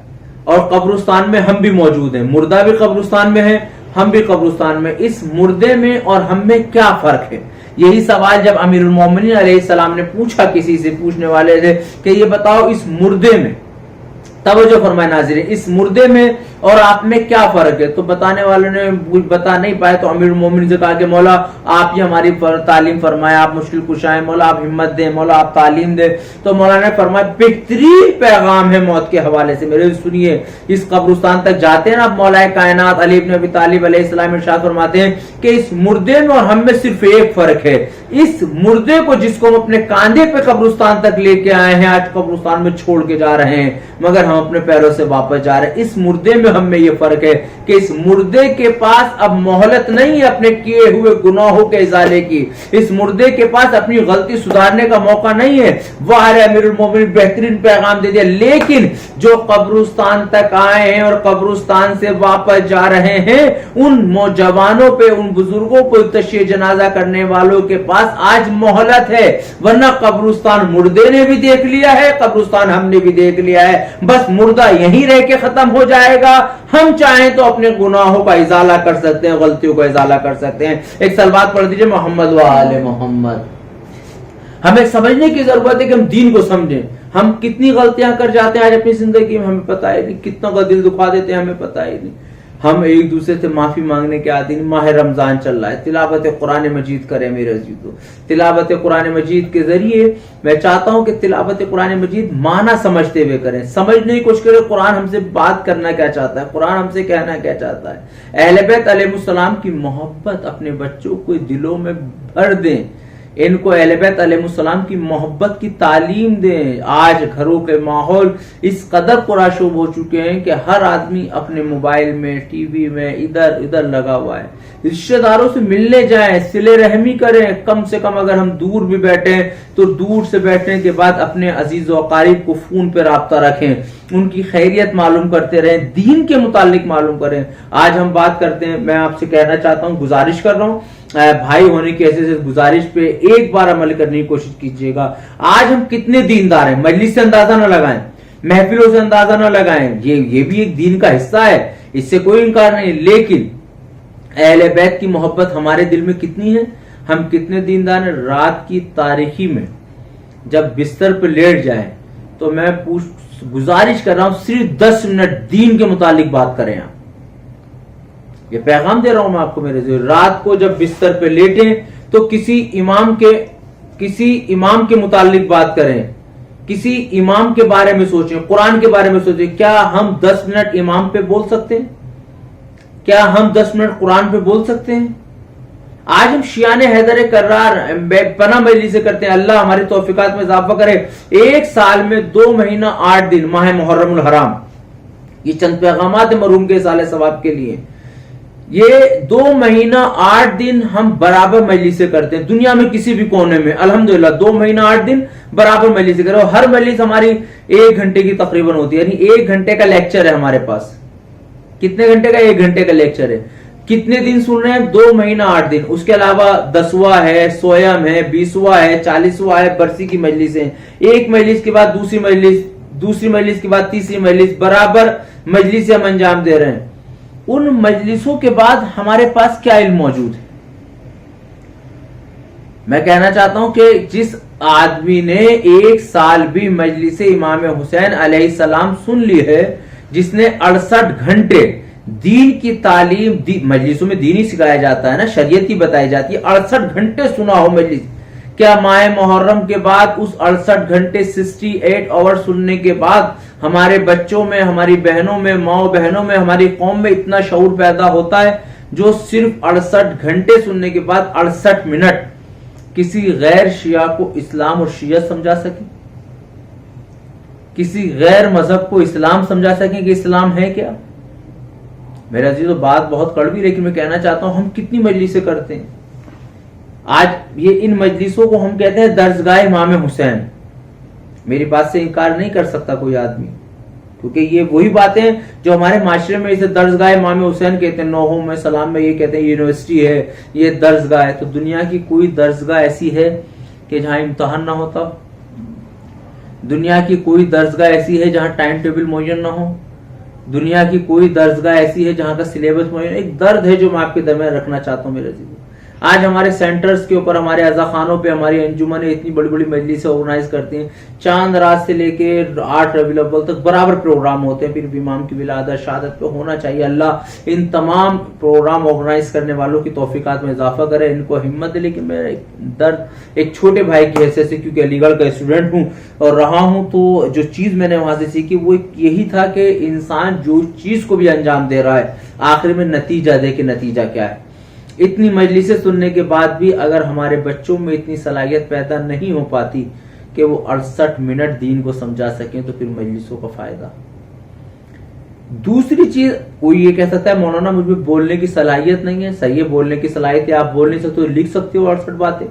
اور قبرستان میں ہم بھی موجود ہیں، مردہ بھی قبرستان میں ہے، ہم بھی قبرستان میں، اس مردے میں اور ہم میں کیا فرق ہے؟ یہی سوال جب امیر المومنین علیہ السلام نے پوچھا کسی سے، پوچھنے والے سے کہ یہ بتاؤ اس مردے میں، توجہ فرمائے ناظرین، اس مردے میں اور آپ میں کیا فرق ہے؟ تو بتانے والوں نے بتا نہیں پائے تو امیر المومنین سے کہا کہ مولا آپ یہ ہماری تعلیم فرمائیں، آپ مشکل کشا ہیں، مولا آپ ہمت دیں، مولا آپ تعلیم دیں۔ تو مولانا نے فرمایا بہترین پیغام ہے موت کے حوالے سے، میرے سنیے، اس قبرستان تک جاتے ہیں نا، اب مولا کائنات علی ابن ابی طالب علیہ السلام ارشاد فرماتے ہیں کہ اس مردے میں اور ہم میں صرف ایک فرق ہے، اس مردے کو جس کو ہم اپنے کاندھے پہ قبرستان تک لے کے آئے ہیں، آج قبرستان میں چھوڑ کے جا رہے ہیں مگر ہم اپنے پیروں سے واپس جا رہے ہیں، اس مردے میں ہم میں یہ فرق ہے کہ اس مردے کے پاس اب مہلت نہیں ہے اپنے کیے ہوئے گناہوں کے ازالے کی، اس مردے کے پاس اپنی غلطی سدھارنے کا موقع نہیں ہے۔ وہ امیر المومنین بہترین پیغام دے دیا، لیکن جو قبرستان تک آئے ہیں اور قبرستان سے واپس جا رہے ہیں، ان نوجوانوں پہ، ان بزرگوں کو تشییع جنازہ کرنے والوں کے پاس آج مہلت ہے، ورنہ قبرستان مردے نے بھی دیکھ لیا ہے، قبرستان ہم نے بھی دیکھ لیا ہے، بس مردہ یہیں رہ کے ختم ہو جائے گا۔ ہم چاہیں تو اپنے گناہوں کا ازالہ کر سکتے ہیں، غلطیوں کا ازالہ کر سکتے ہیں۔ ایک صلوات پڑھ دیجئے محمد و آل محمد۔ ہمیں سمجھنے کی ضرورت ہے کہ ہم دین کو سمجھیں، ہم کتنی غلطیاں کر جاتے ہیں آج اپنی زندگی میں، ہمیں پتہ ہی نہیں، کتنا کا دل دکھا دیتے ہیں ہمیں پتہ ہی نہیں، ہم ایک دوسرے سے معافی مانگنے کے عادی نہیں۔ ماہ رمضان چل رہا ہے، تلاوت قرآن مجید کریں میرے عزیزو، تلاوت قرآن مجید کے ذریعے میں چاہتا ہوں کہ تلاوت قرآن مجید معنی سمجھتے ہوئے کریں، سمجھنے کی کوشش کریں قرآن ہم سے بات کرنا کیا چاہتا ہے، قرآن ہم سے کہنا کیا چاہتا ہے۔ اہل بیت علیہ السلام کی محبت اپنے بچوں کو دلوں میں بھر دیں، ان کو اہل بیت علیہ السلام کی محبت کی تعلیم دیں۔ آج گھروں کے ماحول اس قدر پرآشوب ہو چکے ہیں کہ ہر آدمی اپنے موبائل میں، ٹی وی میں، ادھر ادھر لگا ہوا ہے۔ رشتہ داروں سے ملنے جائیں، صلہ رحمی کریں، کم سے کم اگر ہم دور بھی بیٹھیں تو دور سے بیٹھنے کے بعد اپنے عزیز و اقارب کو فون پہ رابطہ رکھیں، ان کی خیریت معلوم کرتے رہیں، دین کے متعلق معلوم کریں۔ آج ہم بات کرتے ہیں، میں آپ سے کہنا چاہتا ہوں، گزارش کر رہا ہوں، بھائی ہونے کی حیثیت سے گزارش پہ ایک بار عمل کرنے کی کوشش کیجیے گا۔ آج ہم کتنے دیندار ہیں، مجلس سے اندازہ نہ لگائیں، محفلوں سے اندازہ نہ لگائیں، یہ بھی ایک دین کا حصہ ہے، اس سے کوئی انکار نہیں، لیکن اہل بیت کی محبت ہمارے دل میں کتنی ہے، ہم کتنے دیندار ہیں۔ رات کی تاریکی میں جب بستر پہ لیٹ جائیں تو میں گزارش کر رہا ہوں صرف 10 منٹ دین کے متعلق بات کریں۔ آپ یہ پیغام دے رہا ہوں میں آپ کو میرے ذریعے، رات کو جب بستر پہ لیٹیں تو کسی امام کے متعلق بات کریں، کسی امام کے بارے میں سوچیں، قرآن کے بارے میں سوچیں۔ کیا ہم 10 منٹ امام پہ بول سکتے ہیں؟ کیا ہم 10 منٹ قرآن پہ بول سکتے ہیں؟ آج ہم شیعان حیدر کرار پناہ مجلس سے کرتے ہیں، اللہ ہماری توفیقات میں اضافہ کرے۔ ایک سال میں 2 مہینہ 8 دن ماہ محرم الحرام، یہ چند پیغامات مرحوم کے سال ثواب کے لیے، یہ 2 مہینہ 8 دن ہم برابر مجلس سے کرتے ہیں، دنیا میں کسی بھی کونے میں الحمدللہ 2 مہینہ 8 دن برابر مجلس سے کرتے ہیں۔ ہر مجلس ہماری 1 گھنٹے کی تقریباً ہوتی ہے، یعنی 1 گھنٹے کا لیکچر ہے ہمارے پاس۔ کتنے گھنٹے کا؟ 1 گھنٹے کا لیکچر ہے۔ کتنے دن سن رہے ہیں؟ 2 مہینہ 8 دن۔ اس کے علاوہ 10واں ہے، سویم ہے، 20واں ہے، 40واں ہے، برسی کی مجلس ہے، ایک مجلس کے بعد دوسری مجلس، دوسری مجلس کے بعد تیسری مجلس، برابر مجلس ہم انجام دے رہے ہیں۔ ان مجلسوں کے بعد ہمارے پاس کیا علم موجود ہے؟ میں کہنا چاہتا ہوں کہ جس آدمی نے 1 سال بھی مجلس امام حسین علیہ السلام سن لی ہے، جس نے 68 گھنٹے دین کی تعلیم، مجلسوں میں دین ہی سکھایا جاتا ہے نا، شریعت ہی بتائی جاتی ہے، 68 گھنٹے سنا ہو مجلس، کیا ماہ محرم کے بعد اس 68 گھنٹے 68 آور سننے کے بعد ہمارے بچوں میں، ہماری بہنوں میں، ماؤں بہنوں میں، ہماری قوم میں اتنا شعور پیدا ہوتا ہے جو صرف 68 گھنٹے سننے کے بعد 68 منٹ کسی غیر شیعہ کو اسلام اور شیعت سمجھا سکیں، کسی غیر مذہب کو اسلام سمجھا سکیں کہ اسلام ہے کیا؟ میرے عزیزو، بات بہت کڑوی، لیکن میں کہنا چاہتا ہوں ہم کتنی مجلسیں کرتے ہیں۔ آج یہ ان مجلسوں کو ہم کہتے ہیں درسگاہ امام حسین، میری بات سے انکار نہیں کر سکتا کوئی آدمی، کیونکہ یہ وہی باتیں جو ہمارے معاشرے میں اسے درسگاہ امام حسین کہتے ہیں، نوحوں میں سلام میں یہ کہتے ہیں یونیورسٹی ہے، یہ درسگاہ ہے. تو دنیا کی کوئی درسگاہ ایسی ہے کہ جہاں امتحان نہ ہوتا؟ دنیا کی کوئی درسگاہ ایسی ہے جہاں ٹائم ٹیبل معین نہ ہو؟ دنیا کی کوئی درسگاہ ایسی ہے جہاں کا سلیبس معین؟ ایک درد ہے جو میں آپ کے درمیان رکھنا چاہتا ہوں میرے عزیزو. آج ہمارے سینٹرز کے اوپر، ہمارے عزا خانوں پہ ہماری انجمنیں اتنی بڑی بڑی مجلسیں آرگنائز کرتی ہیں، چاند رات سے لے کے 8 ربیع الاول تک برابر پروگرام ہوتے ہیں. پھر بھی امام کی ولادت شہادت پہ ہونا چاہیے. اللہ ان تمام پروگرام آرگنائز کرنے والوں کی توفیقات میں اضافہ کرے، ان کو ہمت دے. لیکن میرا درد ایک چھوٹے بھائی کی حیثیت سے، کیونکہ علی گڑھ کا اسٹوڈنٹ ہوں اور رہا ہوں، تو جو چیز میں نے وہاں سے سیکھی وہ یہی تھا کہ انسان جو چیز کو بھی انجام دے رہا ہے آخر میں نتیجہ دے کہ نتیجہ کیا ہے. اتنی مجلسیں سننے کے بعد بھی اگر ہمارے بچوں میں اتنی صلاحیت پیدا نہیں ہو پاتی کہ وہ 68 منٹ دین کو سمجھا سکیں تو پھر مجلسوں کا فائدہ. دوسری چیز کوئی یہ کہہ سکتا ہے مولانا مجھ میں بولنے کی صلاحیت نہیں ہے. صحیح ہے، بولنے کی صلاحیت ہے، آپ بول نہیں سکتے، لکھ سکتے ہو 68 باتیں.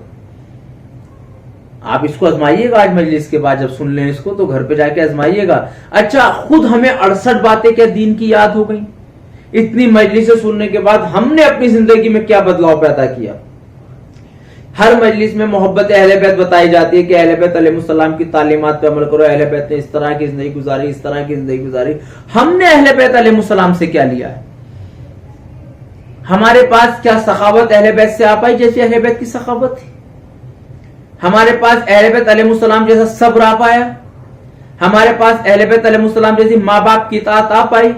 آپ اس کو آزمائیے گا آج مجلس کے بعد، جب سن لیں اس کو تو گھر پہ جا کے آزمائیے گا. اچھا خود ہمیں 68 باتیں کیا دین کی یاد ہو گئیں؟ اتنی مجلسیں سننے کے بعد ہم نے اپنی زندگی میں کیا بدلاؤ پیدا کیا؟ ہر مجلس میں محبت اہل بیت بتائی جاتی ہے کہ اہل بیت علیہ السلام کی تعلیمات پہ عمل کرو، اہل بیت نے اس طرح کی زندگی گزاری، اس طرح کی زندگی گزاری. ہم نے اہل بیت علیہ السلام سے کیا لیا ہے؟ ہمارے پاس کیا سخاوت اہل بیت سے آ پائی جیسے اہل بیت کی سخاوت تھی؟ ہمارے پاس اہل بیت علیہ السلام جیسا صبر آ پایا؟ ہمارے پاس اہل بیت علیہ السلام جیسی ماں باپ کی اطاعت آ پائی؟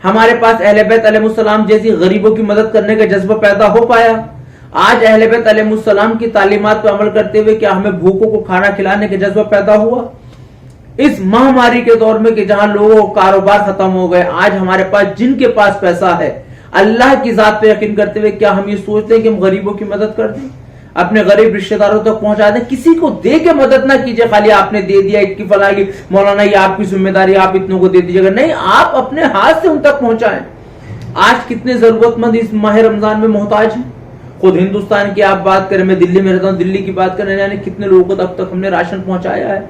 ہمارے پاس اہل بیت علیہ السلام جیسی غریبوں کی مدد کرنے کا جذبہ پیدا ہو پایا؟ آج اہل بیت علیہ السلام کی تعلیمات پر عمل کرتے ہوئے کیا ہمیں بھوکوں کو کھانا کھلانے کا جذبہ پیدا ہوا؟ اس مہاماری کے دور میں کہ جہاں لوگوں کو کاروبار ختم ہو گئے، آج ہمارے پاس جن کے پاس پیسہ ہے اللہ کی ذات پہ یقین کرتے ہوئے کیا ہم یہ سوچتے ہیں کہ ہم غریبوں کی مدد کر دیں، اپنے غریب رشتہ داروں تک پہنچا دیں؟ کسی کو دے کے مدد نہ کیجیے خالی آپ نے دے دیا کہ فلاں کی مولانا یہ آپ کی ذمہ داری، آپ اتنوں کو دے دیجیے گا. نہیں، آپ اپنے ہاتھ سے ان تک پہنچائیں. آج کتنے ضرورت مند اس ماہ رمضان میں محتاج ہیں. خود ہندوستان کی آپ بات کریں، میں دلی میں رہتا ہوں، دلی کی بات کریں، یعنی کتنے لوگوں کو اب تک ہم نے راشن پہنچایا ہے.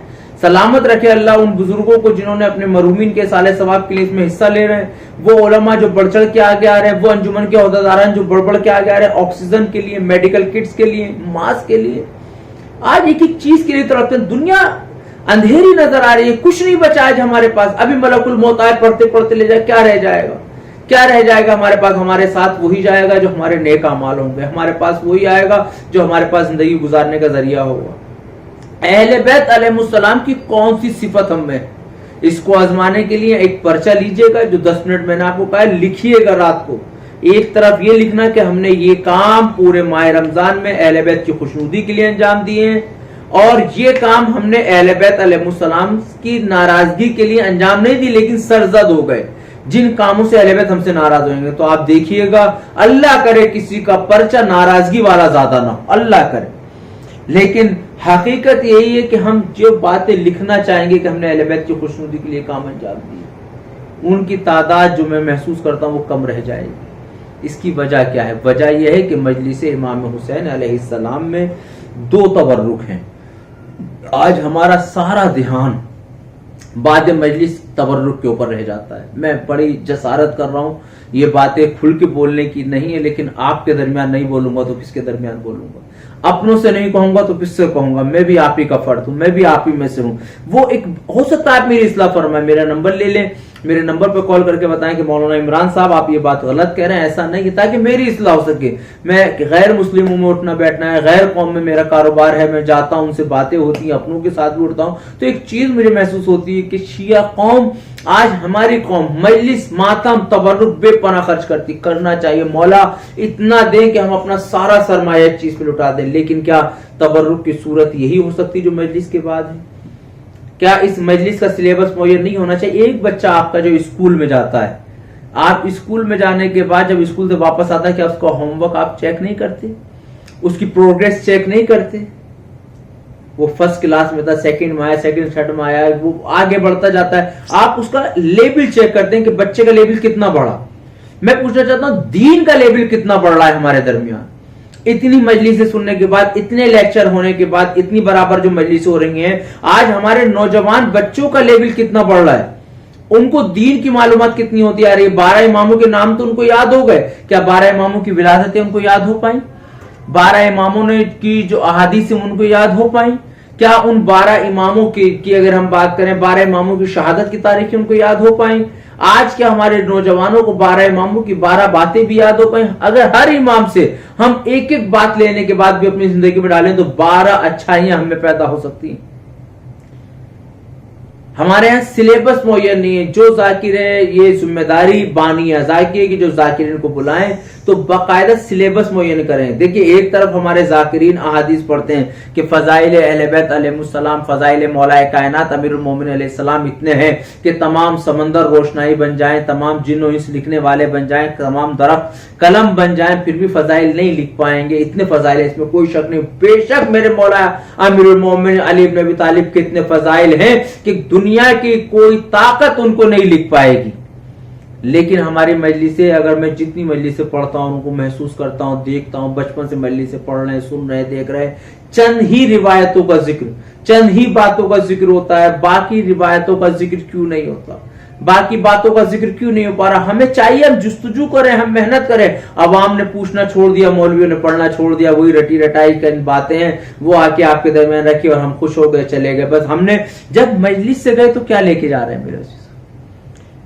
سلامت رکھے اللہ ان بزرگوں کو جنہوں نے اپنے مرحومین کے سال ثواب کے لیے اس میں حصہ لے رہے ہیں، وہ علماء جو بڑھ چڑھ کے آگے آ رہے ہیں، وہ انجمن کے عہدیداران جو بڑھ کے آگے آ رہے ہیں، آکسیجن کے لیے، میڈیکل کٹس کے لیے، ماسک کے لیے. آج ایک ایک چیز کے لیے تڑپتے ہیں. دنیا اندھیری نظر آ رہی ہے، کچھ نہیں بچا آج ہمارے پاس. ابھی ملک الموت آئے، پڑھتے پڑھتے لے جائے، کیا رہ جائے گا؟ کیا رہ جائے گا ہمارے پاس؟ ہمارے ساتھ وہی جائے گا جو ہمارے نیک اعمال ہوں گے، ہمارے پاس وہی آئے گا جو ہمارے پاس زندگی گزارنے کا ذریعہ ہوگا. اہل بیت علیہ السلام کی کون سی صفت ہم میں؟ اس کو آزمانے کے لیے ایک پرچہ لیجئے گا جو 10 منٹ میں نے آپ کو کہا ہے، لکھیے گا رات کو. ایک طرف یہ لکھنا کہ ہم نے یہ کام پورے ماہ رمضان میں اہل بیت کی خوشنودی کے لیے انجام دیے ہیں، اور یہ کام ہم نے اہل بیت علیہ السلام کی ناراضگی کے لیے انجام نہیں دی لیکن سرزد ہو گئے. جن کاموں سے اہل بیت ہم سے ناراض ہوئیں گے تو آپ دیکھیے گا، اللہ کرے کسی کا پرچہ ناراضگی والا زیادہ نہ ہو، اللہ کرے. لیکن حقیقت یہی ہے کہ ہم جو باتیں لکھنا چاہیں گے کہ ہم نے اہل بیت کی خوشنودی کے لیے کام انجام دیے، ان کی تعداد جو میں محسوس کرتا ہوں وہ کم رہ جائے گی. اس کی وجہ کیا ہے؟ وجہ یہ ہے کہ مجلس امام حسین علیہ السلام میں 2 تبرک ہیں. آج ہمارا سارا دھیان بعد مجلس تبرک کے اوپر رہ جاتا ہے. میں بڑی جسارت کر رہا ہوں، یہ باتیں کھل کے بولنے کی نہیں ہے، لیکن آپ کے درمیان نہیں بولوں گا تو کس کے درمیان بولوں گا؟ اپنوں سے نہیں کہوں گا تو کس سے کہوں گا؟ میں بھی آپ ہی کا فرد ہوں، میں بھی آپ ہی میں سے ہوں. وہ ایک ہو سکتا ہے آپ میری اصلاح فرمائیں، میرا نمبر لے لیں، میرے نمبر پہ کال کر کے بتائیں کہ مولانا عمران صاحب آپ یہ بات غلط کہہ رہے ہیں، ایسا نہیں، تاکہ میری اصلاح ہو سکے. میں غیر مسلموں میں اٹھنا بیٹھنا ہے، غیر قوم میں میرا کاروبار ہے، میں جاتا ہوں، ان سے باتیں ہوتی ہیں، اپنوں کے ساتھ بھی اٹھتا ہوں. تو ایک چیز مجھے محسوس ہوتی ہے کہ شیعہ قوم، آج ہماری قوم مجلس، ماتم، تبرک بے پناہ خرچ کرتی. کرنا چاہیے، مولا اتنا دیں کہ ہم اپنا سارا سرمایہ ایک چیز پہ لٹا دیں. لیکن کیا تبرک کی صورت یہی ہو سکتی جو مجلس کے بعد ہے؟ کیا اس مجلس کا سلیبس معین نہیں ہونا چاہیے؟ ایک بچہ آپ کا جو اسکول میں جاتا ہے، آپ اسکول میں جانے کے بعد جب اسکول سے واپس آتا ہے، کیا اس کا ہوم ورک آپ چیک نہیں کرتے؟ اس کی پروگریس چیک نہیں کرتے؟ وہ فرسٹ کلاس میں تھا، سیکنڈ میں آیا، سیکنڈ تھرڈ میں آیا، وہ آگے بڑھتا جاتا ہے، آپ اس کا لیبل چیک کرتے ہیں کہ بچے کا لیبل کتنا بڑھا. میں پوچھنا چاہتا ہوں دین کا لیبل کتنا بڑھ رہا ہے ہمارے درمیان؟ اتنی مجلسیں سننے کے بعد، اتنے لیکچر ہونے کے بعد، اتنی برابر جو مجلسیں ہو رہی ہیں، آج ہمارے نوجوان بچوں کا لیبل کتنا بڑھ رہا ہے؟ ان کو دین کی معلومات کتنی ہوتی ہے؟ 12 اماموں کے نام تو ان کو یاد ہو گئے، کیا 12 اماموں کی ولادتیں ان کو یاد ہو پائیں؟ 12 اماموں نے کی جو احادیث ان کو یاد ہو پائیں؟ کیا ان 12 اماموں کی اگر ہم بات کریں 12 اماموں کی شہادت کی تاریخ ان کو یاد ہو پائیں؟ آج کیا ہمارے نوجوانوں کو 12 اماموں کی 12 باتیں بھی یاد ہو پائیں؟ اگر ہر امام سے ہم ایک ایک بات لینے کے بعد بھی اپنی زندگی میں ڈالیں تو 12 اچھائیاں ہمیں پیدا ہو سکتی ہیں۔ ہمارے یہاں سلیبس معین نہیں ہے، جو ذاکر ہے یہ ذمہ داری بانی ہے ذاکر کی جو ذاکرین کو بلائیں تو باقاعدہ سلیبس معین کریں۔ دیکھیں ایک طرف ہمارے ذاکرین احادیث پڑھتے ہیں کہ فضائل اہل بیت علیہ السلام، فضائل مولا کائنات امیر المومنین علیہ السلام اتنے ہیں کہ تمام سمندر روشنائی بن جائیں، تمام جن و انس لکھنے والے بن جائیں، تمام درخت قلم بن جائیں، پھر بھی فضائل نہیں لکھ پائیں گے، اتنے فضائل اس میں کوئی شک نہیں۔ بے شک میرے مولا امیر المومنین علی بن ابی طالب کے اتنے فضائل ہیں کہ دنیا کی کوئی طاقت ان کو نہیں لکھ پائے گی۔ لیکن ہماری مجلسیں، اگر میں جتنی مجلسیں پڑھتا ہوں ان کو محسوس کرتا ہوں، دیکھتا ہوں، بچپن سے مجلسیں پڑھ رہے ہیں، سن رہے، دیکھ رہے، چند ہی روایتوں کا ذکر، چند ہی باتوں کا ذکر ہوتا ہے، باقی روایتوں کا ذکر کیوں نہیں ہوتا؟ باقی باتوں کا ذکر کیوں نہیں ہو پا رہا؟ ہمیں چاہیے ہم جستجو کریں، ہم محنت کریں۔ عوام نے پوچھنا چھوڑ دیا، مولویوں نے پڑھنا چھوڑ دیا، وہی رٹی رٹائی کی باتیں ہیں وہ آ کے آپ کے درمیان رکھی اور ہم خوش ہو گئے، چلے گئے۔ بس ہم نے جب مجلس سے گئے تو کیا لے کے جا رہے ہیں میرے عزیز؟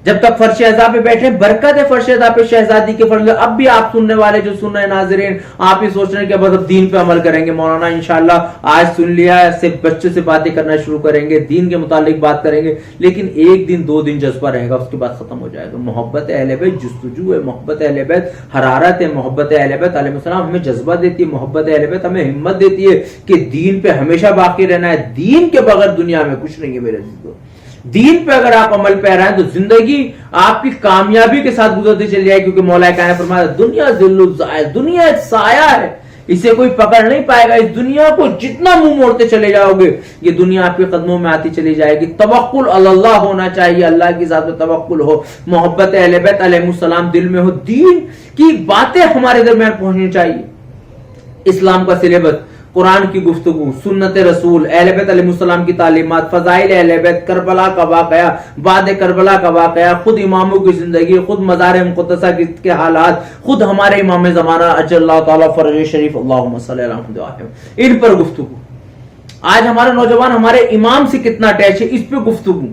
جب تک فرش اعضاء پہ بیٹھے، برکت ہے فرش اعضاء پہ شہزادی کے فرش۔ اب بھی آپ سننے والے جو سن رہے ہیں ناظرین، آپ ہی سوچ رہے ہیں کہ بس اب دین پہ عمل کریں گے، مولانا انشاءاللہ آج سن لیا، ایسے بچوں سے باتیں کرنا شروع کریں گے، دین کے متعلق بات کریں گے، لیکن ایک دن 2 دن جذبہ رہے گا، اس کے بعد ختم ہو جائے گا۔ محبت اہل بیت جستجو ہے، محبت اہل بیت حرارت ہے، محبت اہل بیت علیہ السلام ہمیں جذبہ دیتی ہے، محبت اہل بیت ہمیں ہمت دیتی ہے کہ دین پہ ہمیشہ باقی رہنا ہے۔ دین کے بغیر دنیا میں کچھ نہیں ہے میرے عزیزو۔ دین پہ اگر آپ عمل پہ رہے ہیں تو زندگی آپ کی کامیابی کے ساتھ گزرتی چلی جائے، کیونکہ مولا کائنات فرمایا دنیا ذل الزائل، دنیا ایک سایہ ہے، اسے کوئی پکڑ نہیں پائے گا۔ اس دنیا کو جتنا منہ موڑتے چلے جاؤ گے یہ دنیا آپ کے قدموں میں آتی چلی جائے گی۔ توکل اللہ ہونا چاہیے، اللہ کی ذات پہ توکل ہو، محبت اہل بیت علیہ السلام دل میں ہو، دین کی باتیں ہمارے درمیان پہنچنی چاہیے۔ اسلام کا سلیبس، قرآن کی گفتگو، سنت رسول، اہل بیت علیہ السلام کی تعلیمات، فضائل اہل بیت، کربلا کا واقعہ، بعد کربلا کا واقعہ، خود اماموں کی زندگی، خود مزار مقدسہ کے حالات، خود ہمارے امام زمانہ اجل اللہ تعالیٰ فرج شریف اللہم صلی اللہ علیہ وسلم، ان پر گفتگو۔ آج ہمارا نوجوان ہمارے امام سے کتنا اٹیچ ہے، اس پہ گفتگو۔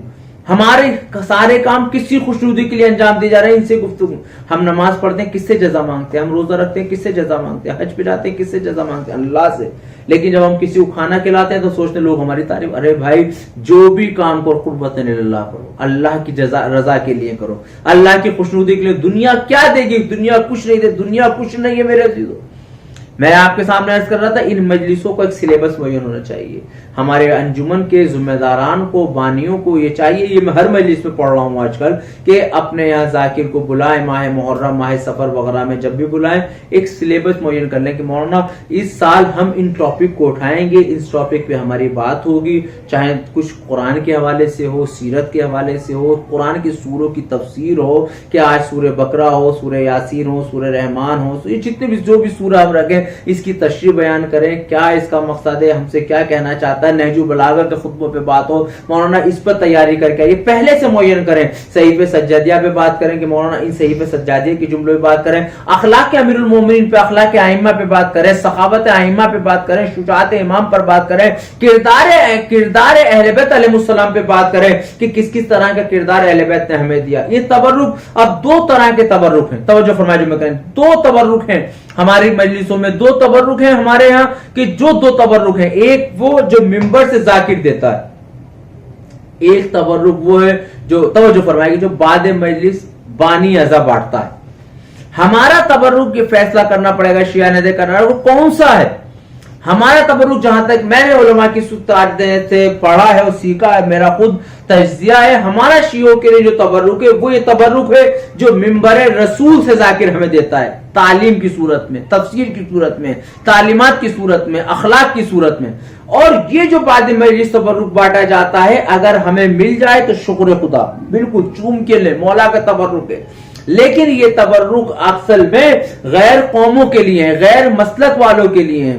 ہمارے سارے کام کسی خوشنودی کے لیے انجام دیے جا رہے ہیں، ان سے گفتگو۔ ہم نماز پڑھتے ہیں، کس سے جزا مانگتے ہیں؟ ہم روزہ رکھتے ہیں، کس سے جزا مانگتے ہیں؟ حج پہ جاتے ہیں، کس سے جزا مانگتے ہیں؟ اللہ سے۔ لیکن جب ہم کسی کو کھانا کھلاتے ہیں تو سوچتے ہیں لوگ ہماری تعریف، ارے بھائی جو بھی کام کرو قربت اللہ کرو، اللہ کی رضا کے لیے کرو، اللہ کی خوشنودی کے لیے۔ دنیا کیا دے گی؟ دنیا کچھ نہیں دے، دنیا کچھ نہیں ہے میرے عزیزو۔ میں آپ کے سامنے عرض کر رہا تھا ان مجلسوں کو ایک سلیبس معین ہونا چاہیے۔ ہمارے انجمن کے ذمہ داران کو، بانیوں کو یہ چاہیے، یہ میں ہر مجلس میں پڑھ رہا ہوں آج کل، کہ اپنے یہاں ذاکر کو بلائیں، ماہ محرم، ماہ سفر وغیرہ میں جب بھی بلائیں ایک سلیبس معین کر لیں کہ مولانا اس سال ہم ان ٹاپک کو اٹھائیں گے، اس ٹاپک پہ ہماری بات ہوگی، چاہے کچھ قرآن کے حوالے سے ہو، سیرت کے حوالے سے ہو، قرآن کی سوروں کی تفسیر ہو، کہ آج سورہ بقرہ ہو، سورہ یاسین ہو، سورہ رحمان ہو، یہ جتنے بھی جو بھی سورہ ہم رکھیں اس کی تشریح بیان کریں، کیا اس کا مقصد ہے، ہم سے کیا کہنا چاہتا ہے، نہج البلاغہ کے خطبوں پہ بات ہو، مولانا اس پر تیاری کر کے یہ پہلے سے معین کریں۔ صحیفہ سجادیہ پہ بات کریں کہ مولانا ان صحیفہ سجادیہ کے جملوں پہ بات کریں، اخلاق امیر المومنین پہ، اخلاق ائمہ پہ بات کریں، سخاوت ائمہ پہ بات کریں، شجاعت امام پر بات کریں، کردار اہل بیت علیہ السلام پہ بات کریں کہ کس کس طرح کا کردار اہل بیت نے ہمیں دیا۔ یہ تبرک، اب 2 طرح کے تبرک ہیں، توجہ فرمائیں جو میں کہیں، 2 تبرک ہیں ہماری مجلسوں میں، 2 تبرک ہیں ہمارے یہاں کہ جو 2 تبرک ہیں، ایک وہ جو ممبر سے ذاکر دیتا ہے، ایک تبرک وہ ہے جو توجہ فرمائے گی جو بعد مجلس بانی اعضا بانٹتا ہے۔ ہمارا تبرک یہ فیصلہ کرنا پڑے گا شیعہ نے کرنا وہ کون سا ہے۔ ہمارا تبرک جہاں تک میں نے علماء کی سے پڑھا ہے اور سیکھا ہے، میرا خود تجزیہ ہے، ہمارا شیعوں کے لیے جو تبرک ہے وہ یہ تبرک ہے جو ممبر رسول سے ذاکر ہمیں دیتا ہے، تعلیم کی صورت میں، تفسیر کی صورت میں، تعلیمات کی صورت میں، اخلاق کی صورت میں۔ اور یہ جو بعد مجلس تبرک بانٹا جاتا ہے اگر ہمیں مل جائے تو شکر خدا، بالکل چوم کے لیں، مولا کا تبرک ہے۔ لیکن یہ تبرک اصل میں غیر قوموں کے لیے ہے، غیر مسلک والوں کے لیے ہے۔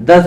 10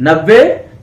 90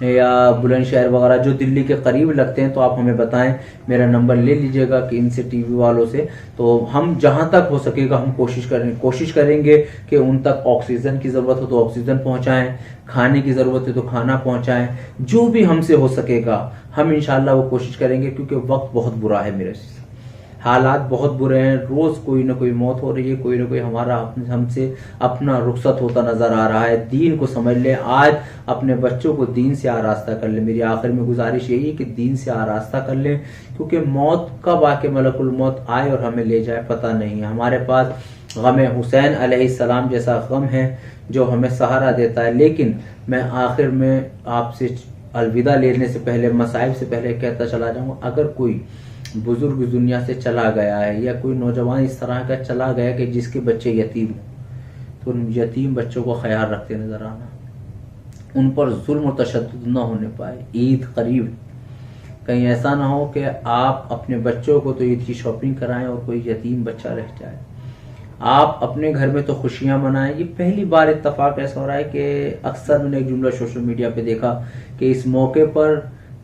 یا بلند شہر وغیرہ جو دلی کے قریب لگتے ہیں تو آپ ہمیں بتائیں, میرا نمبر لے لیجئے گا کہ ان سے ٹی وی والوں سے, تو ہم جہاں تک ہو سکے گا ہم کوشش کریں گے کہ ان تک آکسیجن کی ضرورت ہو تو آکسیجن پہنچائیں, کھانے کی ضرورت ہے تو کھانا پہنچائیں, جو بھی ہم سے ہو سکے گا ہم انشاءاللہ وہ کوشش کریں گے, کیونکہ وقت بہت برا ہے میرے سے, حالات بہت برے ہیں, روز کوئی نہ کوئی موت ہو رہی ہے, کوئی نہ کوئی ہم سے اپنا رخصت ہوتا نظر آ رہا ہے. دین کو سمجھ لیں, آج اپنے بچوں کو دین سے آراستہ کر لیں. میری آخر میں گزارش یہی ہے کہ دین سے آراستہ کر لیں, کیونکہ موت کب آ کے ملک الموت آئے اور ہمیں لے جائے پتہ نہیں ہے. ہمارے پاس غم حسین علیہ السلام جیسا غم ہے جو ہمیں سہارا دیتا ہے. لیکن میں آخر میں آپ سے الوداع لینے سے پہلے, مصائب سے پہلے کہتا چلا جاؤں گا, اگر کوئی بزرگ دنیا سے چلا گیا ہے یا کوئی نوجوان اس طرح کا چلا گیا کہ جس کے بچے یتیم ہیں, تو ان یتیم بچوں کو خیال رکھتے نظر آنا, ان پر ظلم و تشدد نہ ہونے پائے. عید قریب ہے, کہیں ایسا نہ ہو کہ آپ اپنے بچوں کو تو عید کی شاپنگ کرائیں اور کوئی یتیم بچہ رہ جائے. آپ اپنے گھر میں تو خوشیاں منائیں. یہ پہلی بار اتفاق ایسا ہو رہا ہے کہ اکثر میں نے ایک جملہ سوشل میڈیا پہ دیکھا کہ اس موقع پر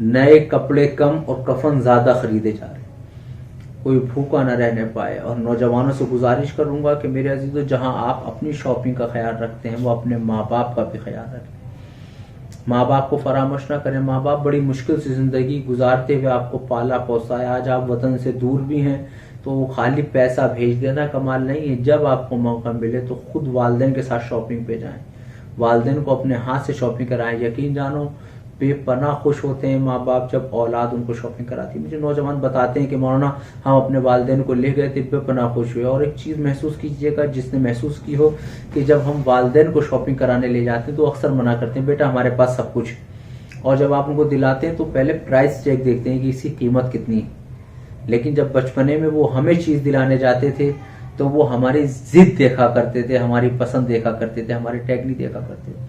نئے کپڑے کم اور کفن زیادہ خریدے جا رہے ہیں, کوئی بھوکا نہ رہنے پائے. اور نوجوانوں سے گزارش کروں گا کہ میرے عزیزو, جہاں آپ اپنی شاپنگ کا خیال رکھتے ہیں وہ اپنے ماں باپ کا بھی خیال رکھیں. ماں باپ کو فراموش نہ کریں. ماں باپ بڑی مشکل سے زندگی گزارتے ہوئے آپ کو پالا پوسا ہے. آج آپ وطن سے دور بھی ہیں تو خالی پیسہ بھیج دینا کمال نہیں ہے. جب آپ کو موقع ملے تو خود والدین کے ساتھ شاپنگ پہ جائیں, والدین کو اپنے ہاتھ سے شاپنگ کرائیں. یقین جانو بے پناہ خوش ہوتے ہیں ماں باپ جب اولاد ان کو شاپنگ کراتی ہے. مجھے نوجوان بتاتے ہیں کہ مولانا ہم اپنے والدین کو لے گئے تھے, بے پناہ خوش ہوئے. اور ایک چیز محسوس کیجئے گا, جس نے محسوس کی ہو, کہ جب ہم والدین کو شاپنگ کرانے لے جاتے ہیں تو اکثر منع کرتے ہیں, بیٹا ہمارے پاس سب کچھ ہے. اور جب آپ ان کو دلاتے ہیں تو پہلے پرائس چیک دیکھتے ہیں کہ اس کی قیمت کتنی ہے. لیکن جب بچپنے میں وہ ہمیں چیز دلانے جاتے تھے تو وہ ہماری ضد دیکھا کرتے تھے, ہماری پسند دیکھا کرتے تھے, ہماری ٹیکنیک دیکھا کرتے تھے.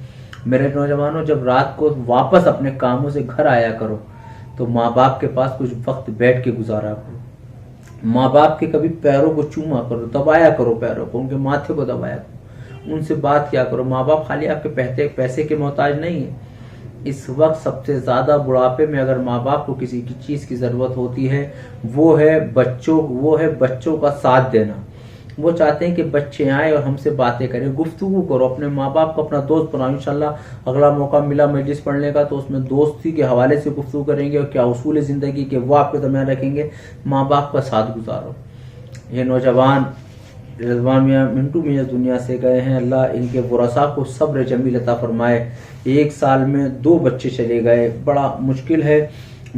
میرے نوجوانوں, جب رات کو واپس اپنے کاموں سے گھر آیا کرو تو ماں باپ کے پاس کچھ وقت بیٹھ کے گزارا کرو. ماں باپ کے کبھی پیروں کو چوما کرو, دبایا کرو پیروں کو, ان کے ماتھے کو دبایا کرو, ان سے بات کیا کرو. ماں باپ خالی آپ کے پیسے کے محتاج نہیں ہیں. اس وقت سب سے زیادہ بڑھاپے میں اگر ماں باپ کو کسی کی چیز کی ضرورت ہوتی ہے وہ ہے بچوں کا ساتھ دینا. وہ چاہتے ہیں کہ بچے آئیں اور ہم سے باتیں کریں, گفتگو کرو. اپنے ماں باپ کو اپنا دوست بناؤ. انشاءاللہ اگلا موقع ملا مجلس پڑھنے کا تو اس میں دوستی کے حوالے سے گفتگو کریں گے اور کیا اصول زندگی کے وہ آپ کے درمیان رکھیں گے. ماں باپ کا ساتھ گزارو. یہ نوجوان رضوان میاں منٹو میاں دنیا سے گئے ہیں, اللہ ان کے ورثاء کو صبر جمیل عطا فرمائے. 1 سال میں 2 بچے چلے گئے, بڑا مشکل ہے,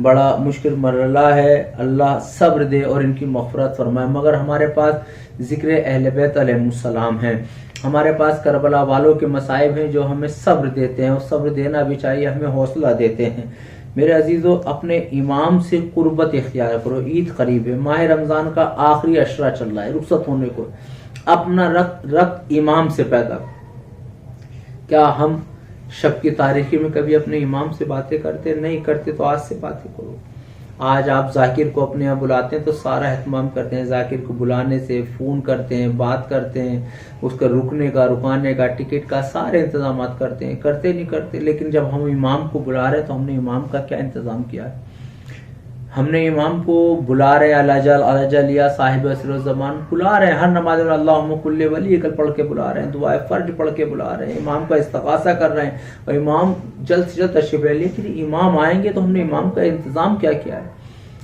بڑا مشکل مرحلہ ہے. اللہ صبر دے اور ان کی مغفرت فرمائے. مگر ہمارے پاس ذکر اہل بیت علیہ السلام ہیں, ہمارے پاس کربلا والوں کے مصائب ہیں جو ہمیں صبر دیتے ہیں, اور صبر دینا بھی چاہیے, ہمیں حوصلہ دیتے ہیں. میرے عزیزو, اپنے امام سے قربت اختیار کرو. عید قریب ہے, ماہ رمضان کا آخری عشرہ چل رہا ہے, رخصت ہونے کو. اپنا ربط امام سے پیدا کرو. کیا ہم شب کی تاریخی میں کبھی اپنے امام سے باتیں کرتے نہیں کرتے؟ تو آج سے باتیں کرو. آج آپ ذاکر کو اپنے یہاں بلاتے ہیں تو سارا اہتمام کرتے ہیں, ذاکر کو بلانے سے فون کرتے ہیں, بات کرتے ہیں, اس کا رکنے کا, رکانے کا, ٹکٹ کا, سارے انتظامات کرتے ہیں. کرتے نہیں کرتے, لیکن جب ہم امام کو بلا رہے ہیں تو ہم نے امام کا کیا انتظام کیا ہے؟ ہم نے امام کو بلا رہے ہیں, الجلیہ صاحب عصر الزمان بلا رہے ہیں, ہر نماز میں اللہم کل ولی کل پڑھ کے بلا رہے ہیں, دعائے فرج پڑھ کے بلا رہے ہیں, امام کا استغاثہ کر رہے ہیں, اور امام جلد سے جلد تشریف لے. لیکن امام آئیں گے تو ہم نے امام کا انتظام کیا کیا ہے؟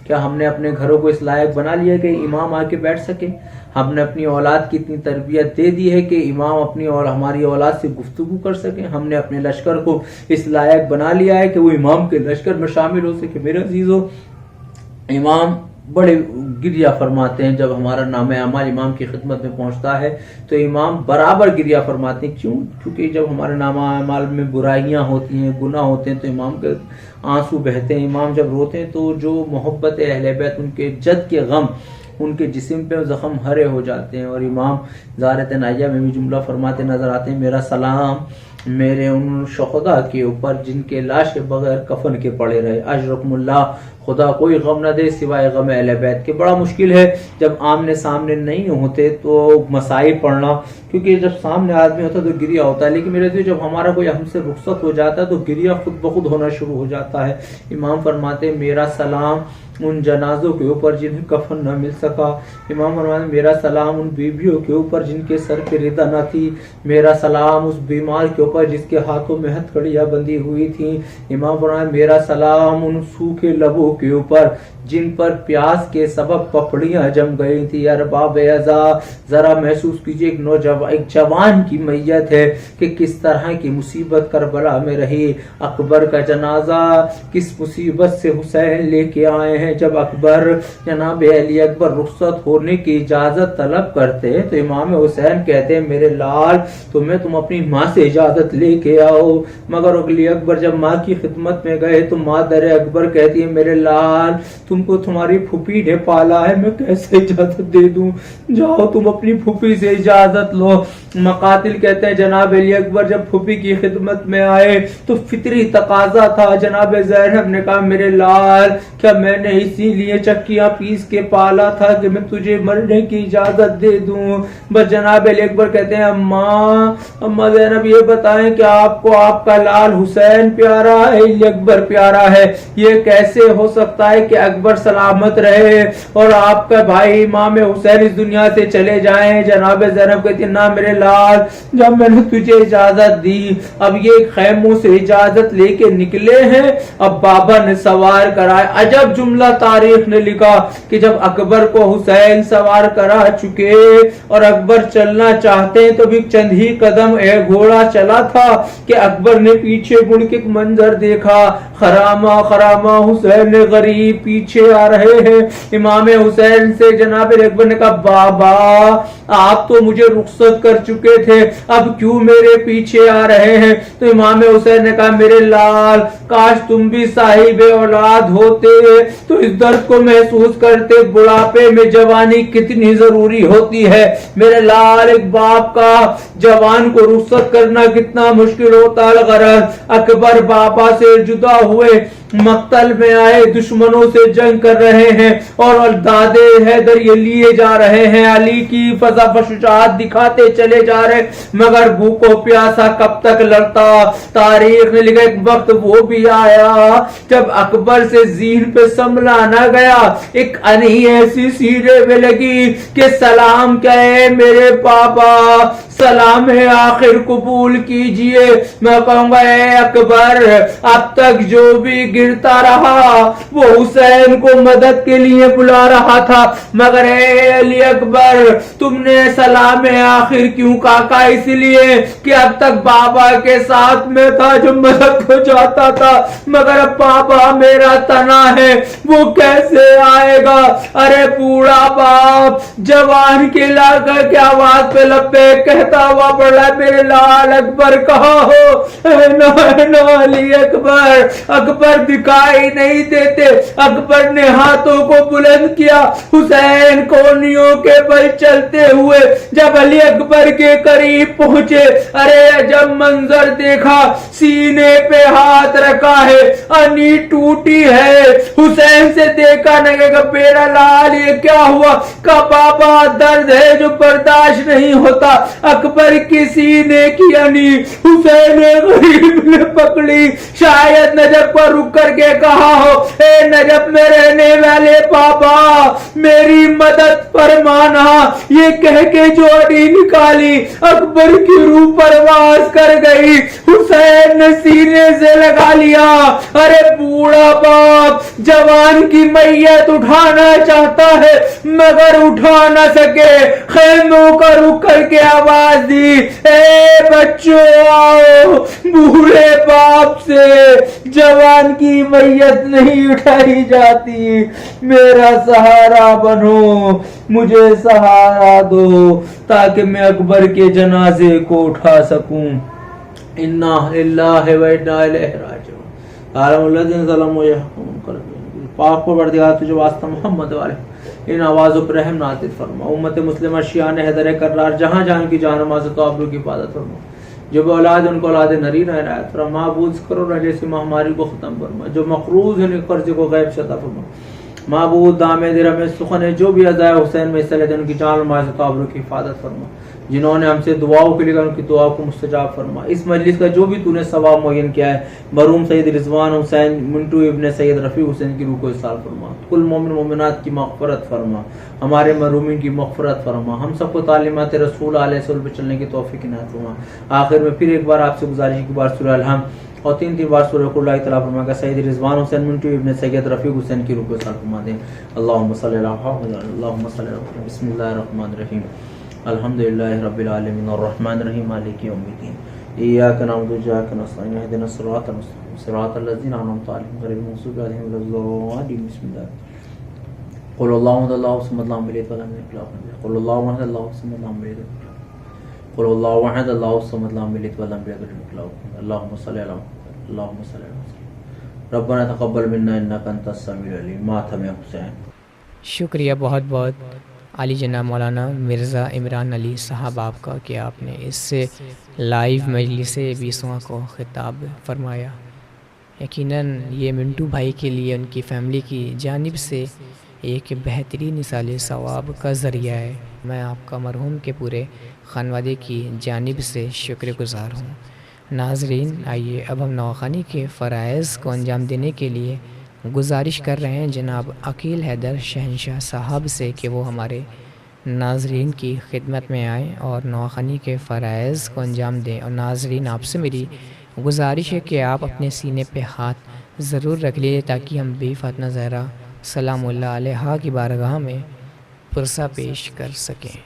کیا ہم نے اپنے گھروں کو اس لائق بنا لیا کہ امام آ کے بیٹھ سکے؟ ہم نے اپنی اولاد کی اتنی تربیت دے دی ہے کہ امام اپنی اور ہماری اولاد سے گفتگو کر سکیں؟ ہم نے اپنے لشکر کو اس لائق بنا لیا ہے کہ وہ امام کے لشکر میں شامل ہو سکے؟ میرے عزیزو, امام بڑے گریہ فرماتے ہیں. جب ہمارا نام اعمال امام کی خدمت میں پہنچتا ہے تو امام برابر گریہ فرماتے ہیں. کیوں؟ کیونکہ جب ہمارے نام اعمال میں برائیاں ہوتی ہیں, گناہ ہوتے ہیں, تو امام کے آنسو بہتے ہیں. امام جب روتے ہیں تو جو محبت اہل بیت, ان کے جد کے غم ان کے جسم پہ زخم ہرے ہو جاتے ہیں. اور امام زیارت نائیہ میں بھی جملہ فرماتے نظر آتے ہیں, میرا سلام میرے ان شہداء کے اوپر جن کے لاشیں بغیر کفن کے پڑے رہے. اجرکم اللہ. خدا کوئی غم نہ دے سوائے غم اہل بیت کے. بڑا مشکل ہے جب آمنے سامنے نہیں ہوتے تو مسائل پڑھنا، کیونکہ جب سامنے آدمی ہوتا تو گریہ ہوتا ہے، لیکن میرے دوست جب ہمارا کوئی ہم سے رخصت ہو جاتا ہے تو گریہ خود بخود ہونا شروع ہو جاتا ہے. امام فرماتے ہیں میرا سلام ان جنازوں کے اوپر جنہیں کفن نہ مل سکا. امام فرماتے ہیں میرا سلام ان بیویوں کے اوپر جن کے سر پہ ردہ نہ تھی. میرا سلام اس بیمار کے اوپر جس کے ہاتھوں میں ہتھکڑیاں بندھی ہوئی تھیں. امام فرماتے ہیں میرا سلام ان سوکھے لبوں کے اوپر جن پر پیاس کے سبب پپڑیاں جم گئی تھی. ارباب اعضا ذرا محسوس کیجئے ایک جوان کی میت ہے کہ کس طرح کی مصیبت کربلا میں رہی. اکبر کا جنازہ کس مصیبت سے حسین لے کے آئے ہیں. جب اکبر جناب علی اکبر رخصت ہونے کی اجازت طلب کرتے تو امام حسین کہتے ہیں میرے لال تم اپنی ماں سے اجازت لے کے آؤ. مگر علی اکبر جب ماں کی خدمت میں گئے تو مادر اکبر کہتی ہے میرے لال تم کو تمہاری پھوپھی نے پالا ہے، میں کیسے اجازت دے دوں، جاؤ تم اپنی پھوپھی سے اجازت لو. مقاتل کہتے ہیں جناب علی اکبر جب پھوپھی کی خدمت میں آئے تو فطری تقاضا تھا. جناب زینب نے کہا میرے لال کیا میں نے اسی لیے چکیاں پیس کے پالا تھا کہ میں تجھے مرنے کی اجازت دے دوں. بس جناب علی اکبر کہتے ہیں اما زینب یہ بتائیں کہ آپ کو آپ کا لال حسین پیارا ہے علی اکبر پیارا ہے؟ یہ کیسے ہو سکتا ہے کہ اکبر سلامت رہے اور آپ کا بھائی امام حسین اس دنیا سے چلے جائیں؟ جناب زینب کہتی نہ میرے لال جب میں نے تجھے اجازت دی اب یہ خیموں سے اجازت لے کے نکلے ہیں اب بابا نے سوار کرائے. عجب جملہ تاریخ نے لکھا کہ جب اکبر کو حسین سوار کرا چکے اور اکبر چلنا چاہتے ہیں تو بھی چند ہی قدم گھوڑا چلا تھا کہ اکبر نے پیچھے مڑ کے ایک منظر دیکھا. خرامہ خرامہ حسین غریب پیچھے آ رہے ہیں. امام حسین سے جناب اکبر نے کہا بابا آپ تو مجھے رخصت کر چکے تھے اب کیوں میرے پیچھے آ رہے ہیں؟ تو امام حسین نے کہا میرے لال کاش تم بھی صاحب اولاد ہوتے تو اس درد کو محسوس کرتے بڑھاپے میں جوانی کتنی ضروری ہوتی ہے. میرے لال ایک باپ کا جوان کو رخصت کرنا کتنا مشکل ہوتا ہے. غرض اکبر بابا سے جدا ہوئے مقتل میں آئے دشمنوں سے جنگ کر رہے ہیں اور دادے حیدر یہ لیے جا رہے ہیں علی کی فضا شجاعت دکھاتے چلے جا رہے مگر بھوکو پیاسا کب تک لڑتا. تاریخ نے لکھا ایک وقت وہ بھی آیا جب اکبر سے ذہن پہ سنبھلا نہ گیا ایک انہی ایسی سینے میں لگی کہ سلام کہے میرے پاپا سلام ہے آخر قبول کیجئے. میں کہوں گا اے اکبر اب تک جو بھی گرتا رہا وہ حسین کو مدد کے لیے بلا رہا تھا مگر اے علی اکبر تم نے سلام آخر کیوں کہا؟ اس لیے کہ اب تک بابا کے ساتھ میں تھا جو مدد کو جاتا تھا مگر اب بابا میرا تنا ہے وہ کیسے آئے گا؟ ارے بوڑھا باپ جوان کی لاکر کے آواز پہ لبے کہتا ہوا پڑا میرے لال اکبر کہاں ہو؟ علی اکبر اکبر دکھائی نہیں دیتے. اکبر نے ہاتھوں کو بلند کیا حسین کونیوں کے بل چلتے ہوئے جب علی اکبر کے قریب پہنچے ارے جب منظر دیکھا سینے پہ ہاتھ رکھا ہے انی ٹوٹی ہے. حسین سے دیکھا نہیں کہ میرا لال یہ کیا ہوا؟ کہ بابا درد ہے جو برداشت نہیں ہوتا. اکبر کی سینے کی انی حسین غریب نے پکڑی. شاید نجف پر رک کر کے کہا ہو اے نجف میں رہنے والے بابا میری مدد فرمانا. یہ کہہ کے جوڑی نکالی اکبر کی روح پرواز کر گئی. حسین نے سینے سے لگا لیا. ارے بوڑھا باپ جوان کی میت اٹھانا چاہتا ہے مگر اٹھا نہ سکے. خیموں کا رک کر کے آواز دی اے بچوں آؤ بوڑھے باپ سے جوان کی میت نہیں اٹھائی جاتی. میرا سہارا بنو مجھے سہارا دو تاکہ میں اکبر کے جنازے کو اٹھا سکوں. انا للہ و انا الیہ راجعون. عالم الذین ظلموا یحکمون قلبی پاک پروردگار تجھے واسطہ محمد والے ان آوازوں پر رحم نازل فرما. امت مسلمہ شیعان حیدر کرار جہاں جہاں کی جان نماز تو آبرو کی حفاظت فرما. جو بھی اولاد ان کو اولاد نرین عنایت فرما، معبود کرونا جیسی مہاماری کو ختم فرما، جو مقروض ہیں ان قرض کو غیب سے عطا فرما، معبود دام درم سخن ہے جو بھی ازائے حسین میں حصہ لیتے ہیں ان کی جان و مال سے تعبر کی حفاظت فرما، جنہوں نے ہم سے دعاؤں کے لیے ان کی دعا کو مستجاب فرما، اس مجلس کا جو بھی تو نے ثواب معین کیا ہے مرحوم سید رضوان حسین منٹو ابن سید رفیع حسین کی روح کو اصال فرما، کل مومن مومنات کی مغفرت فرما، ہمارے مرحومین کی مغفرت فرما، ہم سب کو تعلیمات رسول علیہ السلام پہ چلنے کی توفیق عنایت فرما۔ آخر میں پھر ایک بار آپ سے گزارش ہے کہ بار سورہ الحمد اور 3 بار سورہ قل اللہ تعالیٰ فرما کا سید رضوان حسین منٹو ابن سید رفیع حسین کی روح کو اصال فرما دیں۔ اللہم صلی اللہ علیہ اللہم صلی اللہ علیہ بسم اللہ الرحمن الرحیم الحمدللہ رب العالمین الرحمن الرحیم مالک یوم الدین ایاک نعبد و ایاک نستعین اهدنا الصراط المستقیم صراط الذین انعمت علیہم غیر المغضوب علیہم ولا الضالین بسم اللہ قل اللہ احد اللہ الصمد لم یلد ولم یولد ولم یکن له قل اللہ احد اللہ الصمد لم یلد قل اللہ احد اللہ الصمد لم یلد ولم یولد ولم یکن له اللهم صل علی محمد اللهم صل علی محمد ربنا تقبل منا انک انت السمیع العلیم ماتم حسین۔ شکریہ بہت بہت علی جناب مولانا مرزا عمران علی صاحب آپ کا کہ آپ نے اس سے لائیو مجلس 20واں کو خطاب فرمایا۔ یقیناً یہ منٹو بھائی کے لیے ان کی فیملی کی جانب سے ایک بہترین مثال ثواب کا ذریعہ ہے۔ میں آپ کا مرحوم کے پورے خانوادے کی جانب سے شکر گزار ہوں۔ ناظرین آئیے اب ہم نواخوانی کے فرائض کو انجام دینے کے لیے گزارش کر رہے ہیں جناب عقیل حیدر شہنشاہ صاحب سے کہ وہ ہمارے ناظرین کی خدمت میں آئیں اور نواخوانی کے فرائض کو انجام دیں۔ اور ناظرین آپ سے میری گزارش ہے کہ آپ اپنے سینے پہ ہاتھ ضرور رکھ لیجیے تاکہ ہم بی فاطمہ زہرا سلام اللہ علیہا کی بارگاہ میں پرسہ پیش کر سکیں۔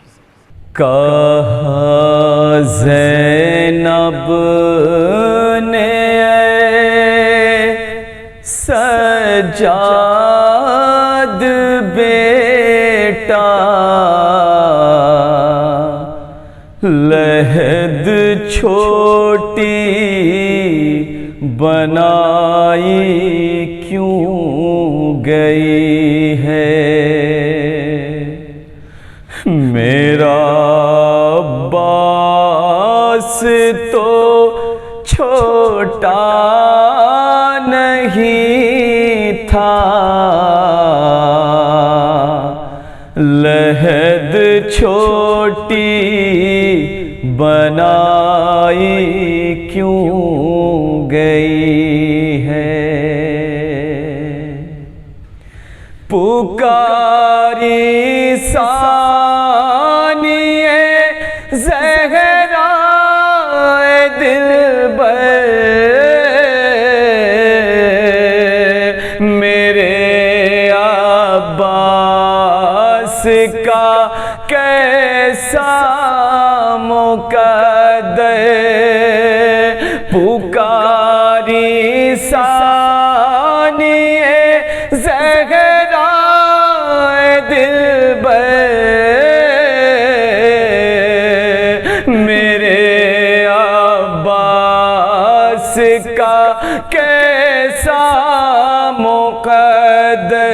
کہا زینب نے سجاد بیٹا لحد چھوٹی بنائی کیوں گئی ہے، میرا عباس تو چھوٹا نہیں تھا، لحد چھوٹی بنائی کیوں گئی ہے، پکاری ثانیہ زہرا دلبر میرے عباس کا کیسا مقدر، پکاری ثانیہ زہرا دلبر میرے عباس کا کیسا مقدر،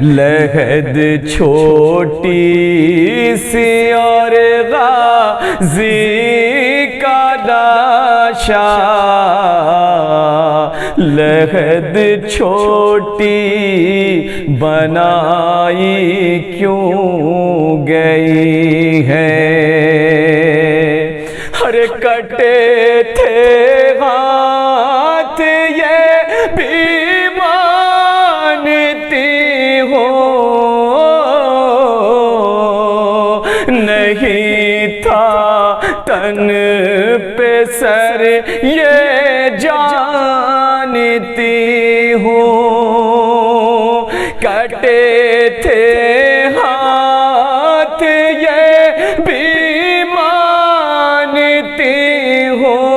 لحد چھوٹی سی اور غازی کا لاشا، لحد چھوٹی بنائی کیوں گئی ہے، ہر کٹے تھے ہاتھ یہ بھی مانتی ہوں، نہیں تھا تن پہ سر یہ جانتی ہوں، کٹے تھے ہاتھ یہ بھی مانتی ہوں،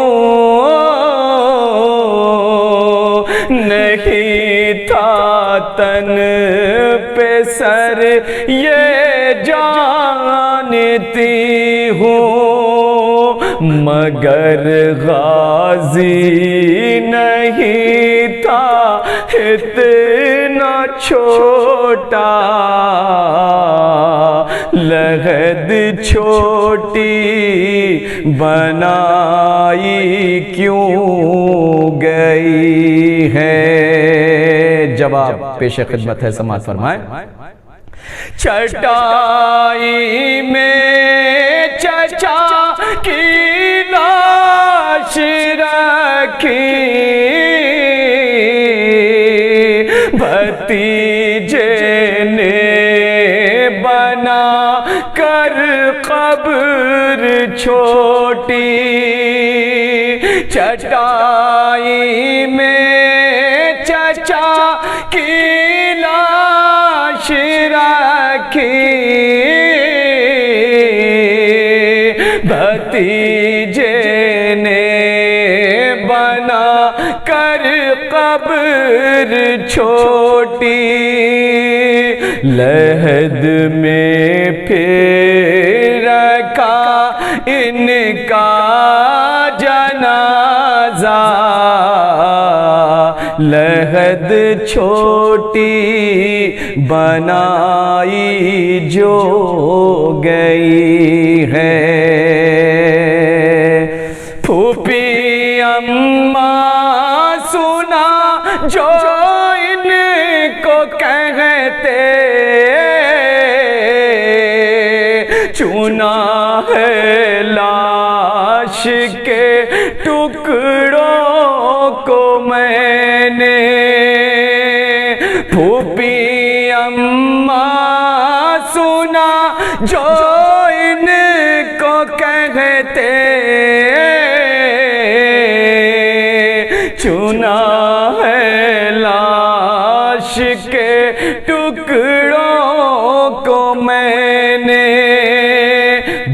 نہیں تھا تن پہ سر یہ جانتی ہوں، مگر غازی نہیں تھا اتنا چھوٹا، لحد چھوٹی بنائی کیوں گئی ہے؟ جواب پیش خدمت ہے، سماعت فرمائیں۔ چٹائی میں چچا کی لاش رکھی، بھتیجے نے بنا کر قبر چھوٹی، چٹائی میں چچا کی لاش رکھی، بھتیجے نے بنا کر قبر چھوٹی، لحد میں پھر رکھا ان کا جنازہ، لحد چھوٹی بنائی جو گئی ہے، پھوپھی اماں سنا جو ان کو کہتے، چنا ہے لاش کے ٹکڑوں کو میں نے، پھوپھی اماں سنا جو ان کو کہتے، چنا ہے لاش کے ٹکڑوں کو میں نے،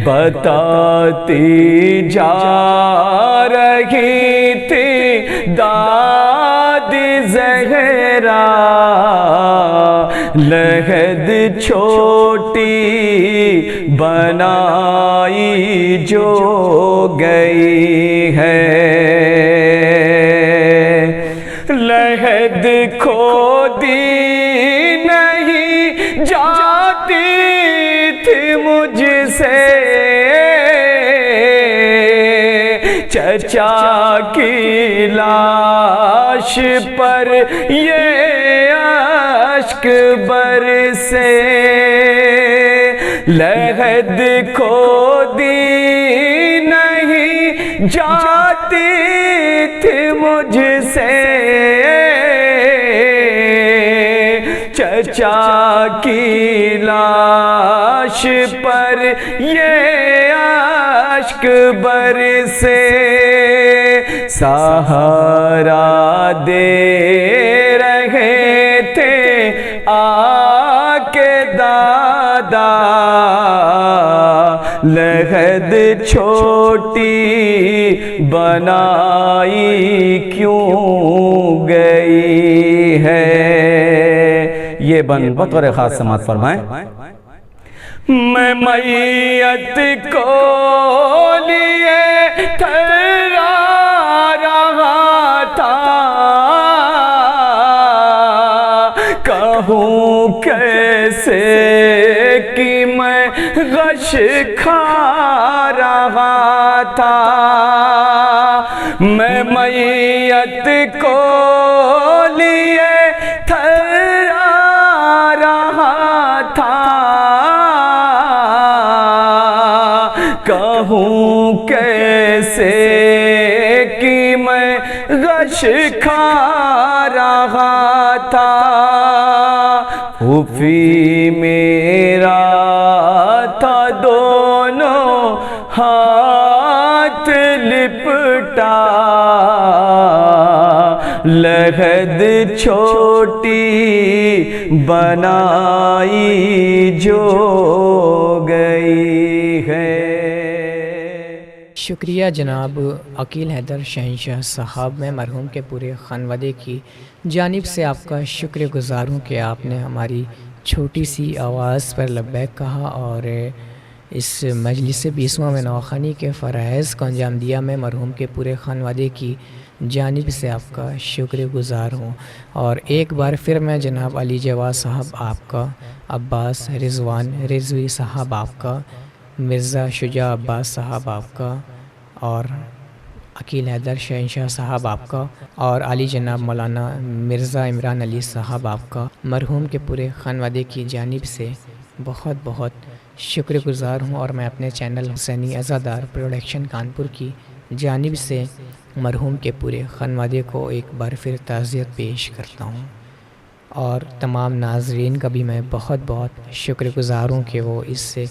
بتاتی جا رہی تھی دادی زہرا، لحد چھوٹی بنائی جو گئی ہے، لحد کھودی نہیں جاتی تھی مجھ سے، چچا کی لاش پر یہ اشک برسے، لحد کھودی نہیں جاتی تھی مجھ سے، چچا کی لاش پر یہ اشک برسے، سہارا دے رہے تھے آ کے دادا، لحد چھوٹی بنائی کیوں گئی ہے؟ یہ بطور خاص سماعت فرمائیں۔ میں میت کو لیے تھرا رہا تھا، کہوں کیسے کہ میں غش کھا رہا تھا، میں میت کو لیے تھرا رہا تھا، کہوں کیسے کہ میں غش کھا رہا تھا، پھوپھی میرا تھا دونوں ہاتھ لپٹا، لحد چھوٹی بنائی جو گئی ہے۔ شکریہ جناب عقیل حیدر شہنشاہ صاحب، میں مرحوم کے پورے خانوادے کی جانب سے آپ کا شکر گزار ہوں کہ آپ نے ہماری چھوٹی سی آواز پر لبیک کہا اور اس مجلس 20واں میں نوخانی کے فرائض کو انجام دیا۔ میں مرحوم کے پورے خانوادے کی جانب سے آپ کا شکر گزار ہوں، اور ایک بار پھر میں جناب علی جواد صاحب آپ کا، عباس رضوان رضوی صاحب آپ کا، مرزا شجاع عباس صاحب آپ کا، اور عقیل حیدر شہنشاہ صاحب آپ کا، اور علی جناب مولانا مرزا عمران علی صاحب آپ کا مرحوم کے پورے خانوادے کی جانب سے بہت بہت شکر گزار ہوں، اور میں اپنے چینل حسینی عزادار پروڈکشن کانپور کی جانب سے مرحوم کے پورے خانوادے کو ایک بار پھر تعزیت پیش کرتا ہوں، اور تمام ناظرین کا بھی میں بہت بہت شکر گزار ہوں کہ وہ اس سے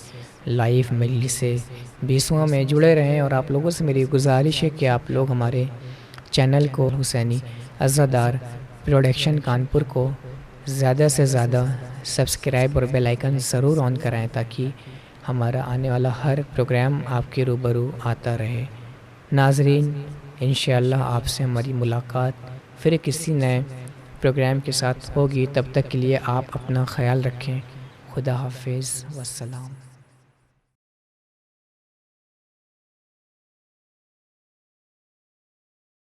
لائیو مجلس سے 20واں میں جڑے رہیں، اور آپ لوگوں سے میری گزارش ہے کہ آپ لوگ ہمارے چینل کو حسینی عزادار پروڈکشن کانپور کو زیادہ سے زیادہ سبسکرائب اور بیل آئیکن ضرور آن کرائیں تاکہ ہمارا آنے والا ہر پروگرام آپ کے روبرو آتا رہے۔ ناظرین، انشاءاللہ آپ سے ہماری ملاقات پھر کسی نئے پروگرام کے ساتھ ہوگی، تب تک کے لیے آپ اپنا خیال رکھیں۔ خدا حافظ، والسلام۔